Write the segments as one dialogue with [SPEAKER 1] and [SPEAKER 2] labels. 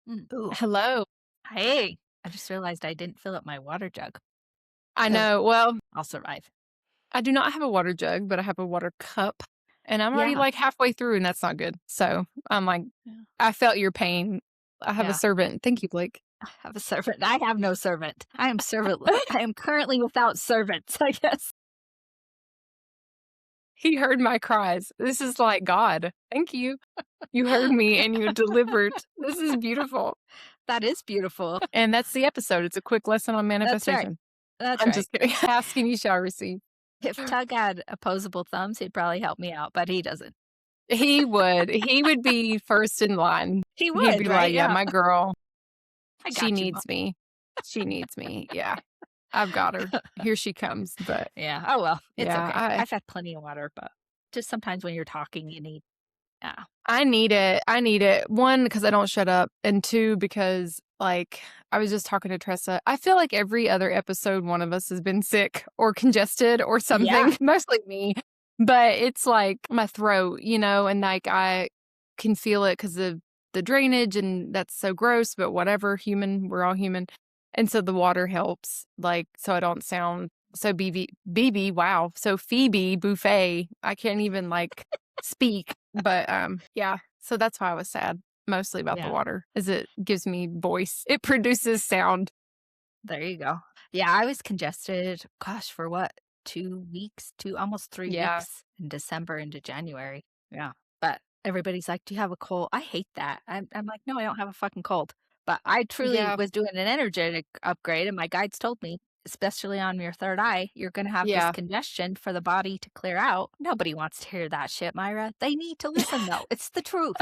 [SPEAKER 1] Ooh,
[SPEAKER 2] Hello.
[SPEAKER 1] hey, I just realized I didn't fill up my water jug.
[SPEAKER 2] I
[SPEAKER 1] Uh,
[SPEAKER 2] know. Well,
[SPEAKER 1] I'll survive.
[SPEAKER 2] I do not have a water jug, but I have a water cup. And I'm already
[SPEAKER 1] Yeah,
[SPEAKER 2] like halfway through, and that's not good. So I'm like,
[SPEAKER 1] yeah,
[SPEAKER 2] I felt your pain. I have a
[SPEAKER 1] yeah.
[SPEAKER 2] servant. Thank you, Blake.
[SPEAKER 1] I have a servant. I have no servant. I am servant. I am currently without servants, I guess.
[SPEAKER 2] He heard my cries. This is like God. Thank you. You heard me and you delivered. This is beautiful.
[SPEAKER 1] That is beautiful.
[SPEAKER 2] And that's the episode. It's a quick lesson on
[SPEAKER 1] That's right.
[SPEAKER 2] manifestation.
[SPEAKER 1] That's
[SPEAKER 2] I'm
[SPEAKER 1] right.
[SPEAKER 2] just kidding. Ask and you shall receive.
[SPEAKER 1] If Tug had opposable thumbs, he'd probably help me out, but he doesn't.
[SPEAKER 2] He would. He would be first in line.
[SPEAKER 1] He
[SPEAKER 2] He'd
[SPEAKER 1] would,
[SPEAKER 2] be
[SPEAKER 1] right?
[SPEAKER 2] like, yeah,
[SPEAKER 1] Yeah.
[SPEAKER 2] my girl,
[SPEAKER 1] I
[SPEAKER 2] she
[SPEAKER 1] got you, Mom.
[SPEAKER 2] needs me. She needs me. Yeah. I've got her. Here she comes. But
[SPEAKER 1] Yeah. Oh, well, it's
[SPEAKER 2] yeah,
[SPEAKER 1] okay. I've had plenty of water, but just sometimes when you're talking, you need, yeah.
[SPEAKER 2] I need it. I need it. One, because I don't shut up. And two, because like I was just talking to Tressa. I feel like every other episode, one of us has been sick or congested or
[SPEAKER 1] Yeah.
[SPEAKER 2] something, mostly me. But it's like my throat, and like I can feel it because of the drainage, and that's so gross, but whatever, human, we're all human. And so the water helps, like, so I don't sound so BB, wow. So Phoebe Buffet, I can't even like speak, but yeah, so that's why I was sad mostly about the
[SPEAKER 1] Yeah.
[SPEAKER 2] water, is it gives me voice. It produces sound.
[SPEAKER 1] There you go. Yeah, I was congested, gosh, for what? 2 weeks? 2 almost 3
[SPEAKER 2] Yeah.
[SPEAKER 1] weeks in December into January. Yeah, but everybody's like, "Do you have a cold?" I hate that. I'm like, "No, I don't have a fucking cold." But I truly
[SPEAKER 2] Yeah.
[SPEAKER 1] was doing an energetic upgrade, and my guides told me, "Especially on your 3rd eye, you're gonna have this
[SPEAKER 2] Yeah.
[SPEAKER 1] congestion for the body to clear out." Nobody wants to hear that shit, Myra. They need to listen, though. It's the truth.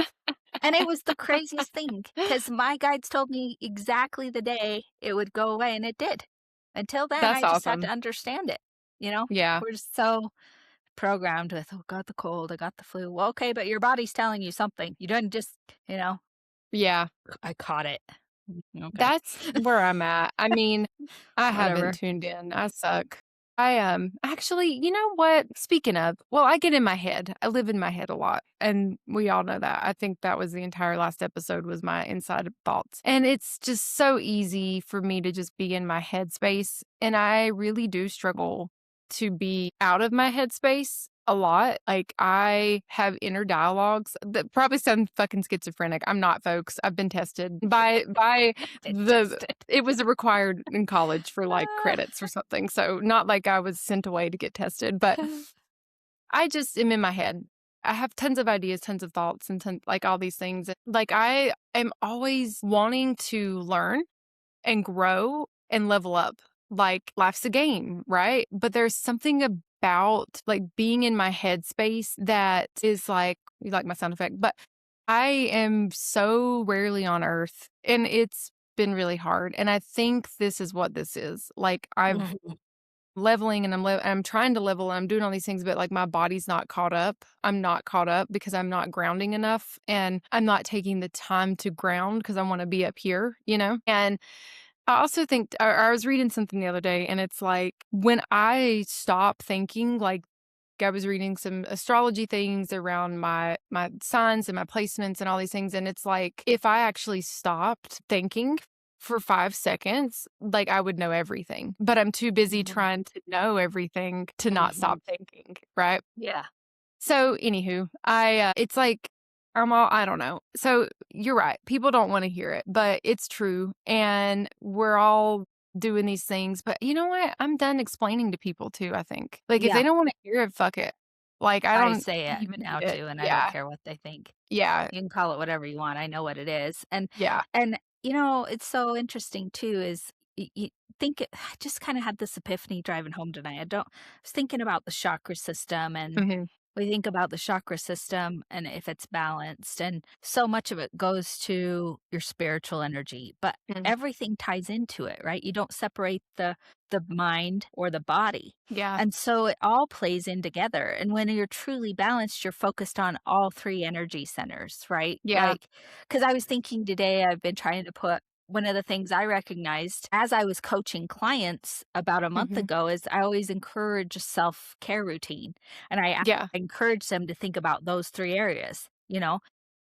[SPEAKER 1] And it was the craziest thing because my guides told me exactly the day it would go away, and it did. Until then,
[SPEAKER 2] That's
[SPEAKER 1] I just had to
[SPEAKER 2] awesome.
[SPEAKER 1] understand it, you know?
[SPEAKER 2] Yeah.
[SPEAKER 1] We're just so programmed with, "Oh, got the cold, I got the flu." Well, okay, but your body's telling you something. You didn't just,
[SPEAKER 2] Yeah.
[SPEAKER 1] "I caught it." Okay.
[SPEAKER 2] That's where I'm at. I mean, I haven't
[SPEAKER 1] Whatever.
[SPEAKER 2] tuned in. I suck. I actually, you know what? Speaking of, well, I get in my head. I live in my head a lot, and we all know that. I think that was the entire last episode was my inside thoughts. And it's just so easy for me to just be in my headspace, and I really do struggle to be out of my headspace a lot. Like I have inner dialogues that probably sound fucking schizophrenic. I'm not, folks. I've been tested by
[SPEAKER 1] Been
[SPEAKER 2] the
[SPEAKER 1] tested.
[SPEAKER 2] it was a required in college for like
[SPEAKER 1] Ah.
[SPEAKER 2] credits or something. So not like I was sent away to get tested, but I just am in my head. I have tons of ideas, tons of thoughts, and like all these things. Like I am always wanting to learn and grow and level up. Like life's a game, right? But there's something about like being in my headspace that is like, you like my sound effect, but I am so rarely on earth and it's been really hard. And I think this is what this is. Like I've
[SPEAKER 1] Mhm.
[SPEAKER 2] leveling and I'm trying to level and I'm doing all these things, but like my body's not caught up. I'm not caught up because I'm not grounding enough and I'm not taking the time to ground because I want to be up here. And I also think I was reading something the other day, and it's like when I stop thinking, like I was reading some astrology things around my signs and my placements and all these things, and it's like if I actually stopped thinking for 5 seconds, like I would know everything. But I'm too busy
[SPEAKER 1] Mhm.
[SPEAKER 2] trying to know everything to not
[SPEAKER 1] Mhm.
[SPEAKER 2] stop thinking, right?
[SPEAKER 1] Yeah.
[SPEAKER 2] So, anywho, it's like I don't know. So, you're right. People don't wanna hear it, but it's true, and we're all doing these things, but you know what? I'm done explaining to people too, I think. Like, if they
[SPEAKER 1] Yeah.
[SPEAKER 2] don't wanna hear it, fuck it. Like, I
[SPEAKER 1] I
[SPEAKER 2] don't
[SPEAKER 1] say it
[SPEAKER 2] even
[SPEAKER 1] now
[SPEAKER 2] need it.
[SPEAKER 1] too, and I don't
[SPEAKER 2] Yeah.
[SPEAKER 1] care what they think.
[SPEAKER 2] Yeah.
[SPEAKER 1] You can call it whatever you want. I know what it is.
[SPEAKER 2] Yeah.
[SPEAKER 1] And it's so interesting too is you think I just kind of had this epiphany driving home tonight. I was thinking about the chakra system, and
[SPEAKER 2] Mhm.
[SPEAKER 1] we think about the chakra system and if it's balanced, and so much of it goes to your spiritual energy, but
[SPEAKER 2] Mm.
[SPEAKER 1] everything ties into it, right? You don't separate the mind or the body.
[SPEAKER 2] Yeah.
[SPEAKER 1] And so it all plays in together. And when you're truly balanced, you're focused on all three energy centers, right?
[SPEAKER 2] Yeah.
[SPEAKER 1] Like, because I was thinking today, I've been trying to put one of the things I recognized as I was coaching clients about a month
[SPEAKER 2] Mhm.
[SPEAKER 1] ago is I always encourage a self care routine. And I
[SPEAKER 2] Yeah.
[SPEAKER 1] encourage them to think about those three areas.
[SPEAKER 2] Mhm.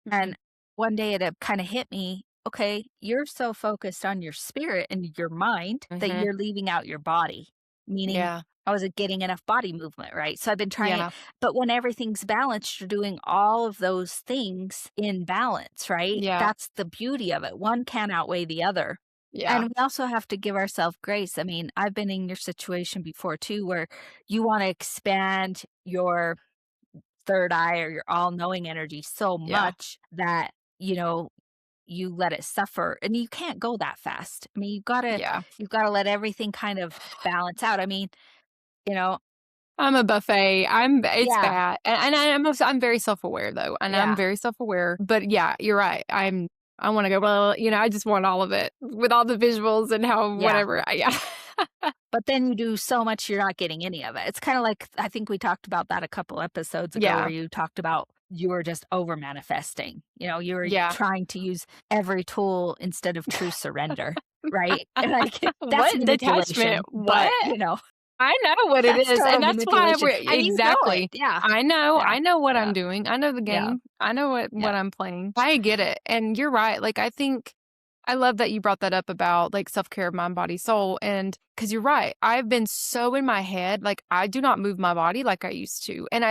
[SPEAKER 1] And one day it kind of hit me. okay, you're so focused on your spirit and your mind that
[SPEAKER 2] Mhm.
[SPEAKER 1] you're leaving out your body, meaning
[SPEAKER 2] Yeah.
[SPEAKER 1] I wasn't getting enough body movement, right? So I've been trying,
[SPEAKER 2] Yeah.
[SPEAKER 1] but when everything's balanced, you're doing all of those things in balance, right?
[SPEAKER 2] Yeah.
[SPEAKER 1] That's the beauty of it. One can't outweigh the other. And
[SPEAKER 2] Yeah.
[SPEAKER 1] we also have to give ourselves grace. I mean, I've been in your situation before too, where you want to expand your third eye or your all knowing energy so
[SPEAKER 2] Yeah.
[SPEAKER 1] much that, you know, you let it suffer and you can't go that fast. I mean,
[SPEAKER 2] Yeah.
[SPEAKER 1] you've gotta let everything kind of balance out. I mean, you know
[SPEAKER 2] I'm a buffet. It's
[SPEAKER 1] yeah,
[SPEAKER 2] bad, and I'm very self-aware, though, and I'm
[SPEAKER 1] yeah,
[SPEAKER 2] very self-aware, but yeah, you're right. I wanna go, "Well," I just want all of it with all the visuals and how
[SPEAKER 1] yeah.
[SPEAKER 2] whatever. Yeah.
[SPEAKER 1] But then you do so much, you're not getting any of it. It's kinda like I think we talked about that a couple episodes ago where
[SPEAKER 2] Yeah.
[SPEAKER 1] you talked about you were just over manifesting. You know, you were
[SPEAKER 2] Yeah.
[SPEAKER 1] trying to use every tool instead of true surrender, right? And like, that's
[SPEAKER 2] What? Detachment?
[SPEAKER 1] manipulation, but,
[SPEAKER 2] What?
[SPEAKER 1] you know,
[SPEAKER 2] I know what it
[SPEAKER 1] that's
[SPEAKER 2] is,
[SPEAKER 1] total
[SPEAKER 2] and that's why
[SPEAKER 1] manipulation,
[SPEAKER 2] we're
[SPEAKER 1] and you know it.
[SPEAKER 2] exactly.
[SPEAKER 1] Yeah, yeah,
[SPEAKER 2] I know what
[SPEAKER 1] yeah,
[SPEAKER 2] I'm doing. I know the
[SPEAKER 1] yeah,
[SPEAKER 2] game. I know
[SPEAKER 1] yeah,
[SPEAKER 2] what I'm playing. I get it, and you're right. Like, I think I love that you brought that up about, like, self-care of mind, body, soul, and because 'cause you're right. I've been so in my head, like, I do not move my body like I used to, and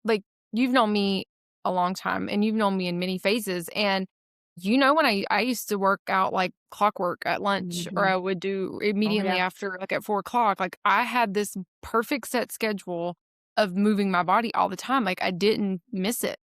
[SPEAKER 2] like, you've known me a long time, and you've known me in many phases, and when I used to work out like clockwork at lunch, or
[SPEAKER 1] mhm.
[SPEAKER 2] I would do
[SPEAKER 1] Oh,
[SPEAKER 2] immediately
[SPEAKER 1] yeah,
[SPEAKER 2] after, like, at 4 o'clock, like, I had this perfect set schedule of moving my body all the time, like, I didn't miss it.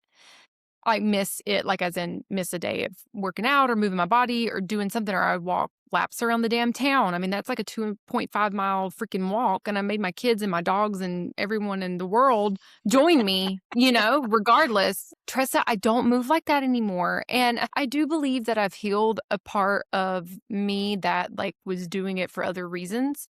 [SPEAKER 2] Like, miss it, like, as in miss a day of working out or moving my body or doing something, or I would walk laps around the damn town. I mean, that's like a 2.5 mile freaking walk, and I made my kids and my dogs and everyone in the world join me, regardless. Tressa, I don't move like that anymore, and I do believe that I've healed a part of me that, like, was doing it for other reasons.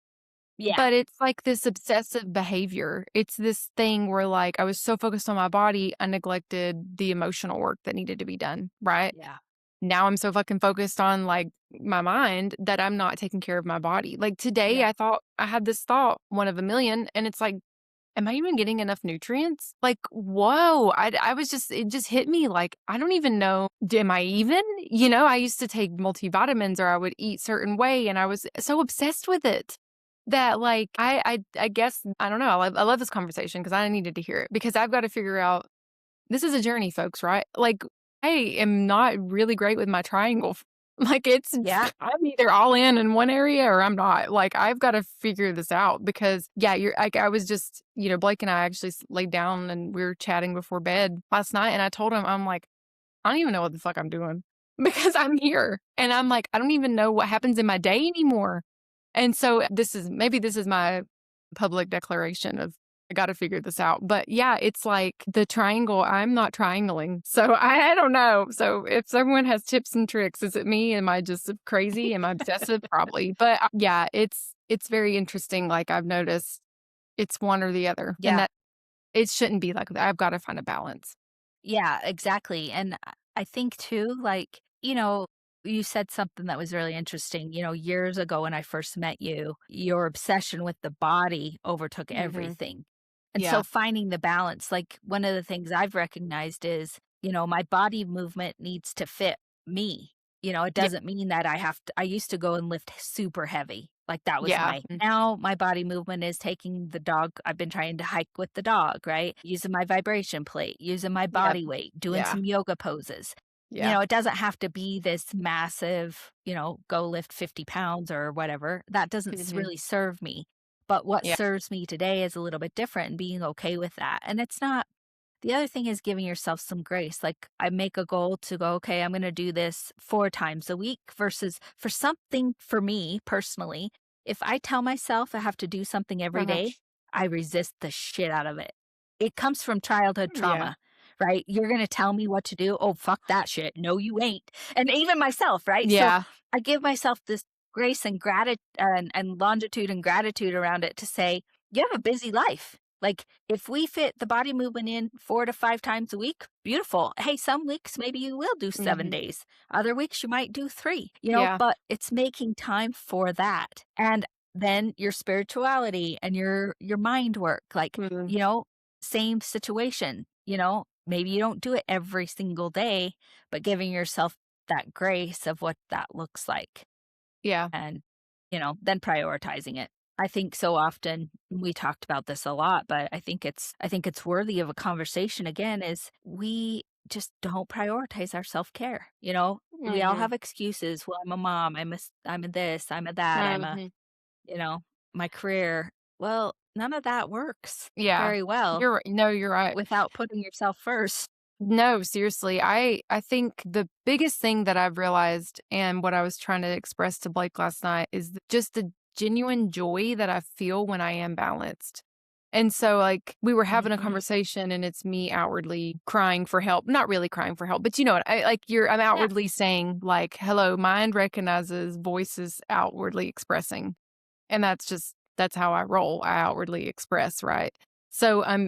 [SPEAKER 1] yeah,
[SPEAKER 2] But it's like this obsessive behavior. It's this thing where, like, I was so focused on my body, I neglected the emotional work that needed to be done, right?
[SPEAKER 1] yeah,
[SPEAKER 2] Now I'm so fucking focused on, like, my mind that I'm not taking care of my body. Like, today,
[SPEAKER 1] yeah,
[SPEAKER 2] I had this thought, one of a million, and it's like, "Am I even getting enough nutrients?" Like, whoa, I was just it just hit me, like, I don't even know, am I even? I used to take multivitamins or I would eat certain way, and I was so obsessed with it that, like, I guess I don't know, I love this conversation because I needed to hear it because I've gotta figure out this is a journey, folks, right? Like, I am not really great with my triangle. Like,
[SPEAKER 1] yeah,
[SPEAKER 2] I'm either all in one area or I'm not. Like, I've gotta figure this out because, yeah, you're like, I was just Blake and I actually laid down and we were chatting before bed last night, and I told him, I'm like, "I don't even know what the fuck I'm doing because I'm here." And I'm like, "I don't even know what happens in my day anymore." And so this is my public declaration of I gotta figure this out. But yeah, it's like the triangle, I'm not triangling. So I don't know. So if someone has tips and tricks, is it me? Am I just crazy? Am I obsessive? Probably. But yeah, it's very interesting. Like I've noticed it's one or the other. And
[SPEAKER 1] yeah.
[SPEAKER 2] that it shouldn't be like that. I've got to find a balance.
[SPEAKER 1] Yeah, exactly. And I think too, like, you said something that was really interesting. Years ago when I first met you, your obsession with the body overtook
[SPEAKER 2] Hmm.
[SPEAKER 1] everything. And so
[SPEAKER 2] Yeah.
[SPEAKER 1] finding the balance, like one of the things I've recognized is, my body movement needs to fit me. It
[SPEAKER 2] Yeah.
[SPEAKER 1] doesn't mean that I used to go and lift super heavy. Like that was
[SPEAKER 2] Yeah.
[SPEAKER 1] now my body movement is taking the dog. I've been trying to hike with the dog, right? Using my vibration plate, using my
[SPEAKER 2] Yeah.
[SPEAKER 1] body weight, doing
[SPEAKER 2] Yeah.
[SPEAKER 1] some yoga poses.
[SPEAKER 2] Yeah.
[SPEAKER 1] It doesn't have to be this massive, go lift 50 pounds or whatever. That doesn't
[SPEAKER 2] Hmm.
[SPEAKER 1] really serve me. But what
[SPEAKER 2] Yeah.
[SPEAKER 1] serves me today is a little bit different and being okay with that. And it's not the other thing is giving yourself some grace. Like I make a goal to go, okay, I'm going to do this 4 times a week versus for something for me personally. If I tell myself I have to do something every
[SPEAKER 2] Uh-huh.
[SPEAKER 1] day, I resist the shit out of it. It comes from childhood
[SPEAKER 2] Yeah.
[SPEAKER 1] trauma, right? You're going to tell me what to do. Oh, fuck that shit. No, you ain't. And even myself, right? So
[SPEAKER 2] Yeah.
[SPEAKER 1] I give myself this grace and gratitude and longitude and gratitude around it to say, you have a busy life. Like if we fit the body movement in 4 to 5 times a week, beautiful. Hey, some weeks maybe you will do seven
[SPEAKER 2] Mhm.
[SPEAKER 1] days. Other weeks you might do three,
[SPEAKER 2] Yeah.
[SPEAKER 1] but it's making time for that. And then your spirituality and your mind work, like,
[SPEAKER 2] Mhm.
[SPEAKER 1] same situation, maybe you don't do it every single day, but giving yourself that grace of what that looks like
[SPEAKER 2] Yeah.
[SPEAKER 1] and, then prioritizing it. I think so often we talked about this a lot, but I think it's worthy of a conversation again is we just don't prioritize our self-care. We all
[SPEAKER 2] Mhm.
[SPEAKER 1] have excuses. Well, I'm a mom, I'm a this, I'm a that,
[SPEAKER 2] Mhm.
[SPEAKER 1] you know, my career. Well, none of that works
[SPEAKER 2] Yeah.
[SPEAKER 1] very well
[SPEAKER 2] You're right.
[SPEAKER 1] without putting yourself first.
[SPEAKER 2] No, seriously. I think the biggest thing that I've realized and what I was trying to express to Blake last night is just the genuine joy that I feel when I am balanced. And so, like, we were having a
[SPEAKER 1] Mhm.
[SPEAKER 2] conversation and it's me outwardly crying for help. Not really crying for help, but you know what? I'm
[SPEAKER 1] Yeah.
[SPEAKER 2] outwardly saying, like, hello, mind recognizes, voice is outwardly expressing. And that's how I roll. I outwardly express, right? So I'm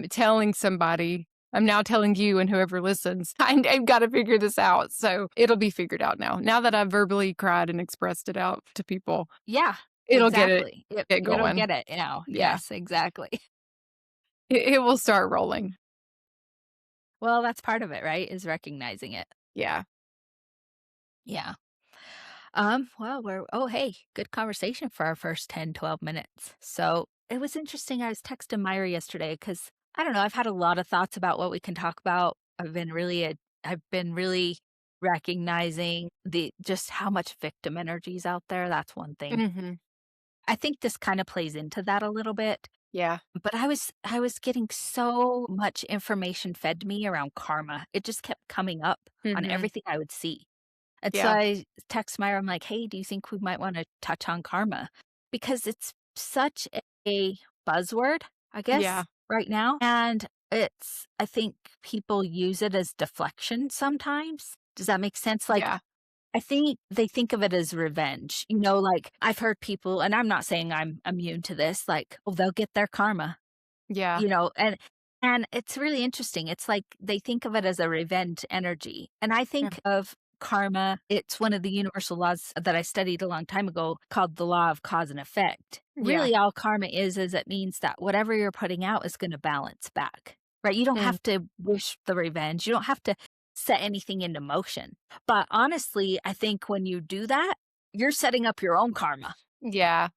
[SPEAKER 2] now telling you and whoever listens, I've got to figure this out. So it'll be figured out now. Now that I've verbally cried and expressed it out to people,
[SPEAKER 1] Yeah,
[SPEAKER 2] it'll
[SPEAKER 1] exactly.
[SPEAKER 2] get
[SPEAKER 1] It'll
[SPEAKER 2] going.
[SPEAKER 1] get it,
[SPEAKER 2] Yeah.
[SPEAKER 1] Yes, exactly.
[SPEAKER 2] It will start rolling.
[SPEAKER 1] Well, that's part of it, right, is recognizing it.
[SPEAKER 2] Yeah.
[SPEAKER 1] Yeah. Well, hey, good conversation for our first 10, 12 minutes. So it was interesting. I was texting Myra yesterday because I don't know, I've had a lot of thoughts about what we can talk about. I've been really recognizing the just how much victim energy is out there. That's one thing.
[SPEAKER 2] Mhm.
[SPEAKER 1] I think this kind of plays into that a little bit.
[SPEAKER 2] Yeah.
[SPEAKER 1] But I was getting so much information fed to me around karma. It just kept coming up on
[SPEAKER 2] Mhm.
[SPEAKER 1] everything I would see. And so
[SPEAKER 2] Yeah.
[SPEAKER 1] I text Myra, I'm like, "Hey, do you think we might wanna touch on karma?" Because it's such a buzzword, I
[SPEAKER 2] Yeah.
[SPEAKER 1] guess, right now, and I think people use it as deflection sometimes. Does that make sense? Like,
[SPEAKER 2] Yeah.
[SPEAKER 1] I think they think of it as revenge, like, I've heard people and I'm not saying I'm immune to this, like, "Oh, they'll get their karma."
[SPEAKER 2] Yeah.
[SPEAKER 1] You know, and it's really interesting. It's like they think of it as a revenge energy. And I
[SPEAKER 2] Mm.
[SPEAKER 1] think of karma, it's one of the universal laws that I studied a long time ago called the law of cause and effect.
[SPEAKER 2] Yeah.
[SPEAKER 1] Really all karma is it means that whatever you're putting out is going to balance back. Right? You don't
[SPEAKER 2] Mm.
[SPEAKER 1] have to wish the revenge. You don't have to set anything into motion. But honestly, I think when you do that, you're setting up your own karma.
[SPEAKER 2] Yeah.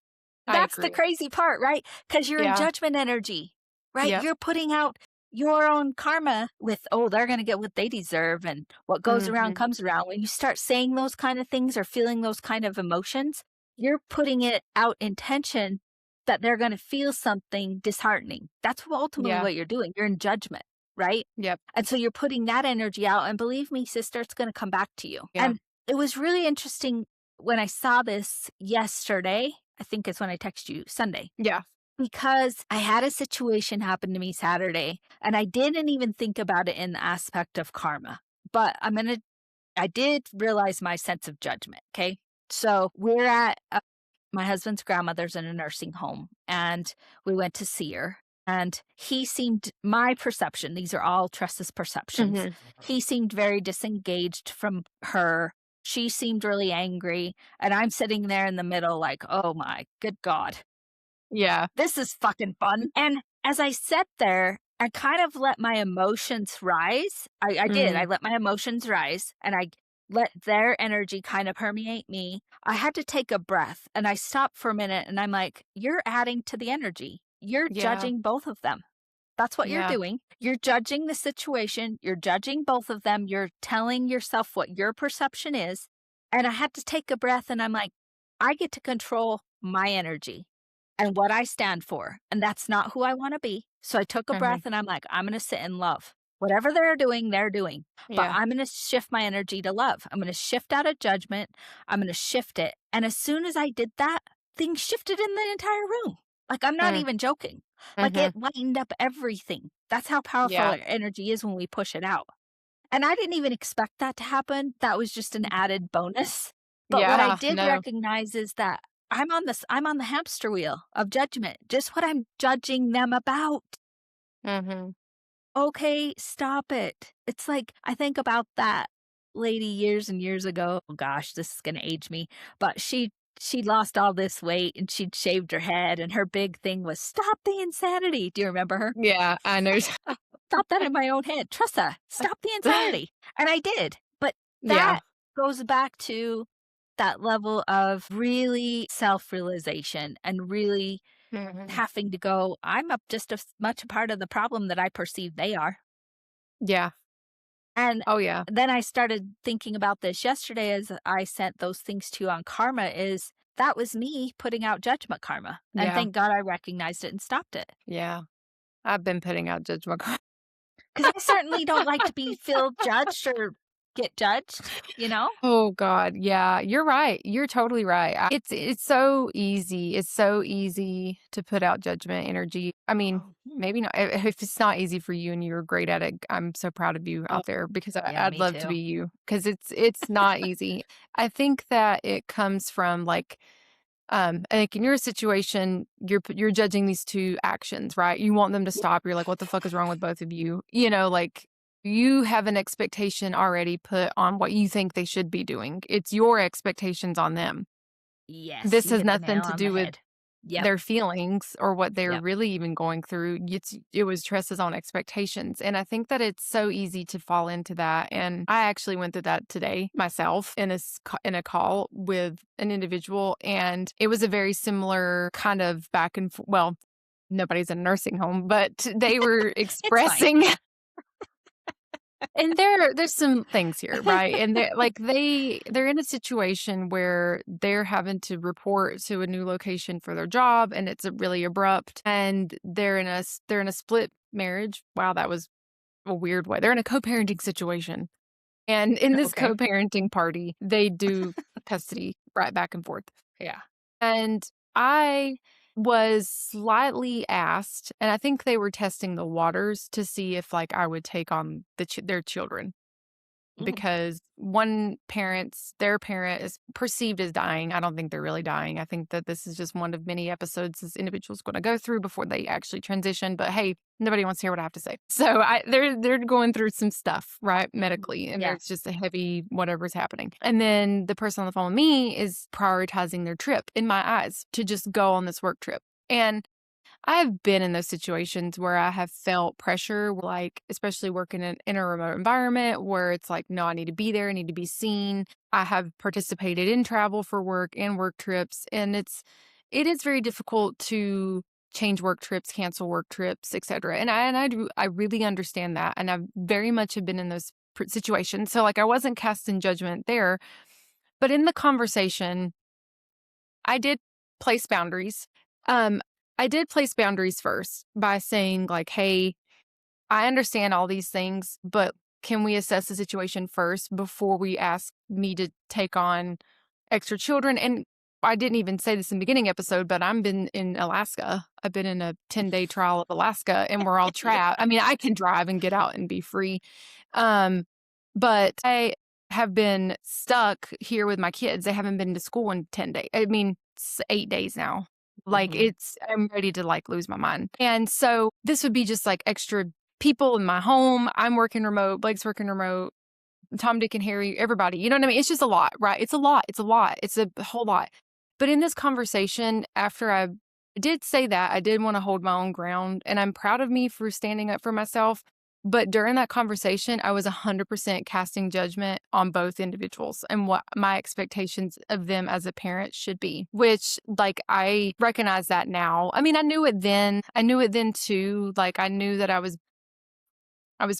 [SPEAKER 2] I
[SPEAKER 1] That's the
[SPEAKER 2] agree.
[SPEAKER 1] crazy part, right? Because 'Cause you're in
[SPEAKER 2] Yeah.
[SPEAKER 1] judgment energy, right?
[SPEAKER 2] Yep.
[SPEAKER 1] You're putting out your own karma with, "Oh, they're gonna get what they deserve, and what goes around
[SPEAKER 2] Mhm.
[SPEAKER 1] comes around." When you start saying those kind of things or feeling those kind of emotions, you're putting it out in tension that they're gonna feel something disheartening. That's ultimately
[SPEAKER 2] Yeah.
[SPEAKER 1] what you're doing. You're in judgment, right?
[SPEAKER 2] Yep.
[SPEAKER 1] And so you're putting that energy out, and believe me, sister, it's gonna come back to you.
[SPEAKER 2] Yeah.
[SPEAKER 1] And it was really interesting when I saw this yesterday. I think it's when I text you Sunday,
[SPEAKER 2] Yeah.
[SPEAKER 1] because I had a situation happen to me Saturday and I didn't even think about it in the aspect of karma. But I did realize my sense of judgment. Okay. So we're at my husband's grandmother's in a nursing home and we went to see her. And he seemed, my perception, these are all Tressa's perceptions,
[SPEAKER 2] Mhm.
[SPEAKER 1] he seemed very disengaged from her. She seemed really angry. And I'm sitting there in the middle, like, oh my good God,
[SPEAKER 2] Yeah.
[SPEAKER 1] this is fucking fun. And as I sat there, I kind of let my emotions rise. I did. I
[SPEAKER 2] Mm.
[SPEAKER 1] let my emotions rise and I let their energy kind of permeate me. I had to take a breath and I stopped for a minute and I'm like, you're adding to the energy. You're
[SPEAKER 2] Yeah.
[SPEAKER 1] judging both of them. That's what you're
[SPEAKER 2] Yeah.
[SPEAKER 1] doing. You're judging the situation. You're judging both of them. You're telling yourself what your perception is. And I had to take a breath and I'm like, I get to control my energy and what I stand for. And that's not who I want to be. So I took a
[SPEAKER 2] Mhm.
[SPEAKER 1] breath and I'm like, I'm going to sit in love. Whatever they're doing, they're doing. But
[SPEAKER 2] Yeah.
[SPEAKER 1] I'm going to shift my energy to love. I'm going to shift out of judgment. I'm going to shift it. And as soon as I did that, things shifted in the entire room. Like, I'm not
[SPEAKER 2] Mm.
[SPEAKER 1] even joking. Like,
[SPEAKER 2] Mhm.
[SPEAKER 1] it lightened up everything. That's how powerful
[SPEAKER 2] Yeah.
[SPEAKER 1] our energy is when we push it out. And I didn't even expect that to happen. That was just an added bonus. But what I
[SPEAKER 2] Yeah.
[SPEAKER 1] did
[SPEAKER 2] No.
[SPEAKER 1] recognize is that I'm on the hamster wheel of judgment. Just what I'm judging them about.
[SPEAKER 2] Mhm.
[SPEAKER 1] Okay, stop it. It's like I think about that lady years and years ago. Oh gosh, this is going to age me, but she lost all this weight and she'd shaved her head and her big thing was stop the insanity. Do you remember her?
[SPEAKER 2] Yeah, I know.
[SPEAKER 1] Thought that in my own head. Tressa, stop the insanity. And I did. But
[SPEAKER 2] Yeah.
[SPEAKER 1] that goes back to that level of really self-realization and really
[SPEAKER 2] Mhm.
[SPEAKER 1] having to go, I'm up just as much a part of the problem that I perceive they are.
[SPEAKER 2] Yeah.
[SPEAKER 1] And
[SPEAKER 2] Oh, yeah.
[SPEAKER 1] then I started thinking about this yesterday as I sent those things to you on karma is that was me putting out judgment karma. And
[SPEAKER 2] Yeah.
[SPEAKER 1] thank God I recognized it and stopped it.
[SPEAKER 2] Yeah. I've been putting out judgment.
[SPEAKER 1] 'Cause I certainly don't like to be feel judged or get judged, you know?
[SPEAKER 2] Oh god, yeah, you're right, you're totally right. It's so easy, it's so easy to put out judgment energy. I mean, maybe not if it's not easy for you and you're great at it, I'm so proud of you
[SPEAKER 1] Oh,
[SPEAKER 2] out there because
[SPEAKER 1] yeah,
[SPEAKER 2] I'd
[SPEAKER 1] me
[SPEAKER 2] love to
[SPEAKER 1] too.
[SPEAKER 2] be you because it's not easy. I think that it comes from, like in your situation, you're judging these 2 actions, right? You want them to
[SPEAKER 1] Yeah.
[SPEAKER 2] stop, you're like, "What the fuck is wrong with both of you?" Like, you have an expectation already put on what you think they should be doing. It's your expectations on them.
[SPEAKER 1] Yes,
[SPEAKER 2] This
[SPEAKER 1] you
[SPEAKER 2] has
[SPEAKER 1] hit the
[SPEAKER 2] nothing
[SPEAKER 1] nail
[SPEAKER 2] to
[SPEAKER 1] on the
[SPEAKER 2] do with
[SPEAKER 1] head. Yep,
[SPEAKER 2] their feelings or what they're
[SPEAKER 1] yep.
[SPEAKER 2] really even going through. It was Tressa's own expectations, and I think that it's so easy to fall into that, and I actually went through that today myself in a call with an individual, and it was a very similar kind of back and well, nobody's in a nursing home, but they were
[SPEAKER 1] It's fine.
[SPEAKER 2] expressing and there's some things here, right? And they're in a situation where they're having to report to a new location for their job, and it's a really abrupt, and they're in a split marriage. Wow, that was a weird way. They're in a co-parenting situation. And in this
[SPEAKER 1] Okay.
[SPEAKER 2] co-parenting party, they do custody right back and forth.
[SPEAKER 1] Yeah.
[SPEAKER 2] And I was slightly asked, and I think they were testing the waters to see if like I would take on their children
[SPEAKER 1] Mhm.
[SPEAKER 2] because their parent is perceived as dying. I don't think they're really dying. I think that this is just one of many episodes this individual's going to go through before they actually transition. But hey, nobody wants to hear what I have to say. So they're going through some stuff, right, medically, and
[SPEAKER 1] Yeah.
[SPEAKER 2] there's just a heavy whatever's happening. And then the person on the phone with me is prioritizing their trip in my eyes to just go on this work trip. And I've been in those situations where I have felt pressure, like, especially working in a remote environment where it's like, no, I need to be there, I need to be seen. I have participated in travel for work and work trips, and it is very difficult to change work trips, cancel work trips, etc. I really understand that, and I very much have been in those situations. So like, I wasn't casting judgment there, but in the conversation, I did place boundaries. Um, I did place boundaries first by saying, like, hey, I understand all these things, but can we assess the situation first before we ask me to take on extra children? And I didn't even say this in the beginning episode, but I've been in Alaska. I've been in a 10-day trial of Alaska and we're all
[SPEAKER 1] Yeah.
[SPEAKER 2] trapped. I mean, I can drive and get out and be free. Um, but I have been stuck here with my kids. They haven't been to school in 10 days. I mean, 8 days now. Like
[SPEAKER 1] Mhm.
[SPEAKER 2] I'm ready to like lose my mind. And so this would be just like extra people in my home. I'm working remote, Blake's working remote, Tom, Dick, and Harry, everybody. You know what I mean? It's just a lot, right? It's a lot. It's a lot. It's a whole lot. But in this conversation, after I did say that, I did want to hold my own ground, and I'm proud of me for standing up for myself. But during that conversation, I was 100% casting judgment on both individuals and what my expectations of them as a parent should be, which, like, I recognize that now. I mean, I knew it then. I knew it then too. Like, I knew that I was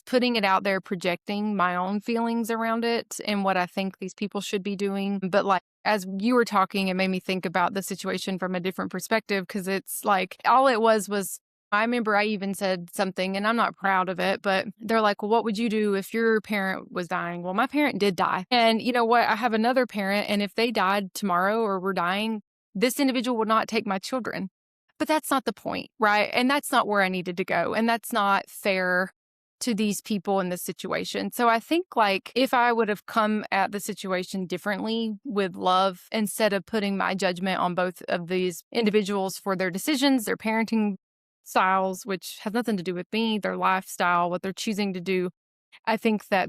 [SPEAKER 2] putting it out there, projecting my own feelings around it and what I think these people should be doing. But like, as you were talking, it made me think about the situation from a different perspective because it's like all it was. I remember I even said something, and I'm not proud of it, but they're like, well, what would you do if your parent was dying? Well, my parent did die. And you know what? I have another parent, and if they died tomorrow or were dying, this individual would not take my children. But that's not the point, right? And that's not where I needed to go. And that's not fair to these people in this situation. So I think like if I would have come at the situation differently with love instead of putting my judgment on both of these individuals for their decisions, their parenting styles, which has nothing to do with me, their lifestyle, what they're choosing to do, I think that I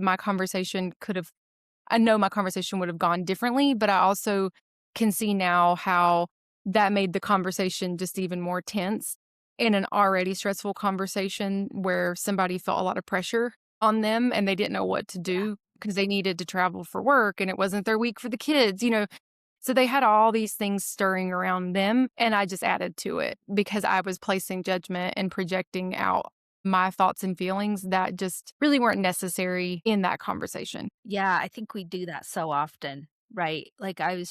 [SPEAKER 2] know my conversation would have gone differently, but I also can see now how that made the conversation just even more tense in an already stressful conversation where somebody felt a lot of pressure on them and they didn't know what to
[SPEAKER 1] Yeah.
[SPEAKER 2] do. because they needed to travel for work and it wasn't their week for the kids, you know? So they had all these things stirring around them, and I just added to it because I was placing judgment and projecting out my thoughts and feelings that just really weren't necessary in that conversation.
[SPEAKER 1] Yeah, I think we do that so often, right? Like I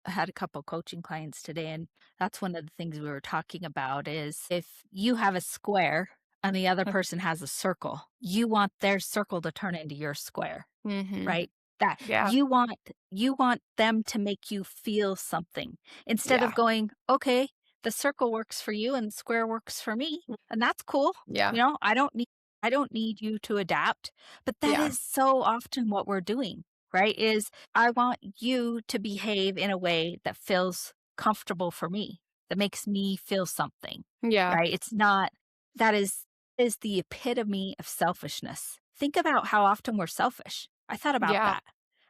[SPEAKER 1] had a couple coaching clients today, and that's one of the things we were talking about is if you have a square and the other person has a circle, you want their circle to turn into your square.
[SPEAKER 2] Mhm.
[SPEAKER 1] Right? That
[SPEAKER 2] Yeah.
[SPEAKER 1] you want them to make you feel something instead of
[SPEAKER 2] Yeah.
[SPEAKER 1] going, "Okay, the circle works for you and the square works for me, and that's cool.
[SPEAKER 2] Yeah.
[SPEAKER 1] You know, I don't need you to adapt." But that
[SPEAKER 2] Yeah.
[SPEAKER 1] is so often what we're doing, right? Is I want you to behave in a way that feels comfortable for me, that makes me feel something,
[SPEAKER 2] Yeah.
[SPEAKER 1] right? It's not that is the epitome of selfishness. Think about how often we're selfish. I thought about
[SPEAKER 2] Yeah.
[SPEAKER 1] that.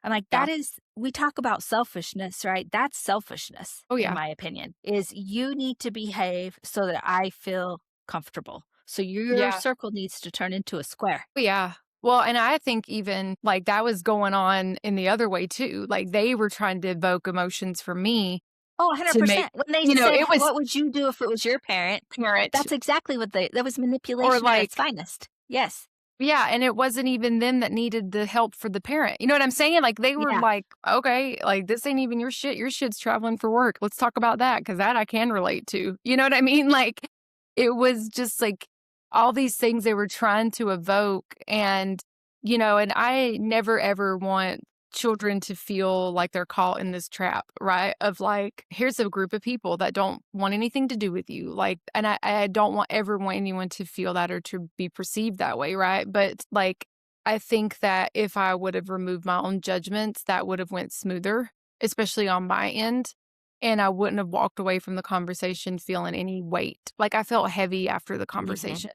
[SPEAKER 1] I'm like,
[SPEAKER 2] Yeah.
[SPEAKER 1] that is, we talk about selfishness, right? That's selfishness,
[SPEAKER 2] Oh,
[SPEAKER 1] in
[SPEAKER 2] yeah.
[SPEAKER 1] my opinion, is you need to behave so that I feel comfortable. So your
[SPEAKER 2] Yeah.
[SPEAKER 1] circle needs to turn into a square.
[SPEAKER 2] Oh, yeah. Well, and I think even, like, that was going on in the other way too. Like, they were trying to evoke emotions from me
[SPEAKER 1] Oh,
[SPEAKER 2] to make
[SPEAKER 1] 100%. When they say,
[SPEAKER 2] it was
[SPEAKER 1] what would you do if it was your parent?
[SPEAKER 2] parent
[SPEAKER 1] That's exactly what that was
[SPEAKER 2] or,
[SPEAKER 1] manipulation at its
[SPEAKER 2] like
[SPEAKER 1] finest. Yes.
[SPEAKER 2] yeah, and it wasn't even them that needed the help for the parent. You know what I'm saying? Like, they were
[SPEAKER 1] Yeah.
[SPEAKER 2] like, "Okay, like, this ain't even your shit. Your shit's traveling for work. Let's talk about that because that I can relate to." You know what I mean? Like, it was just, like, all these things they were trying to evoke and, and I never ever want children to feel like they're caught in this trap, right? Of, like, here's a group of people that don't want anything to do with you, like and I don't want anyone to feel that or to be perceived that way, right? But, like, I think that if I would have removed my own judgments, that would have went smoother, especially on my end, and I wouldn't have walked away from the conversation feeling any weight. Like, I felt heavy after the
[SPEAKER 1] Mhm.
[SPEAKER 2] conversation.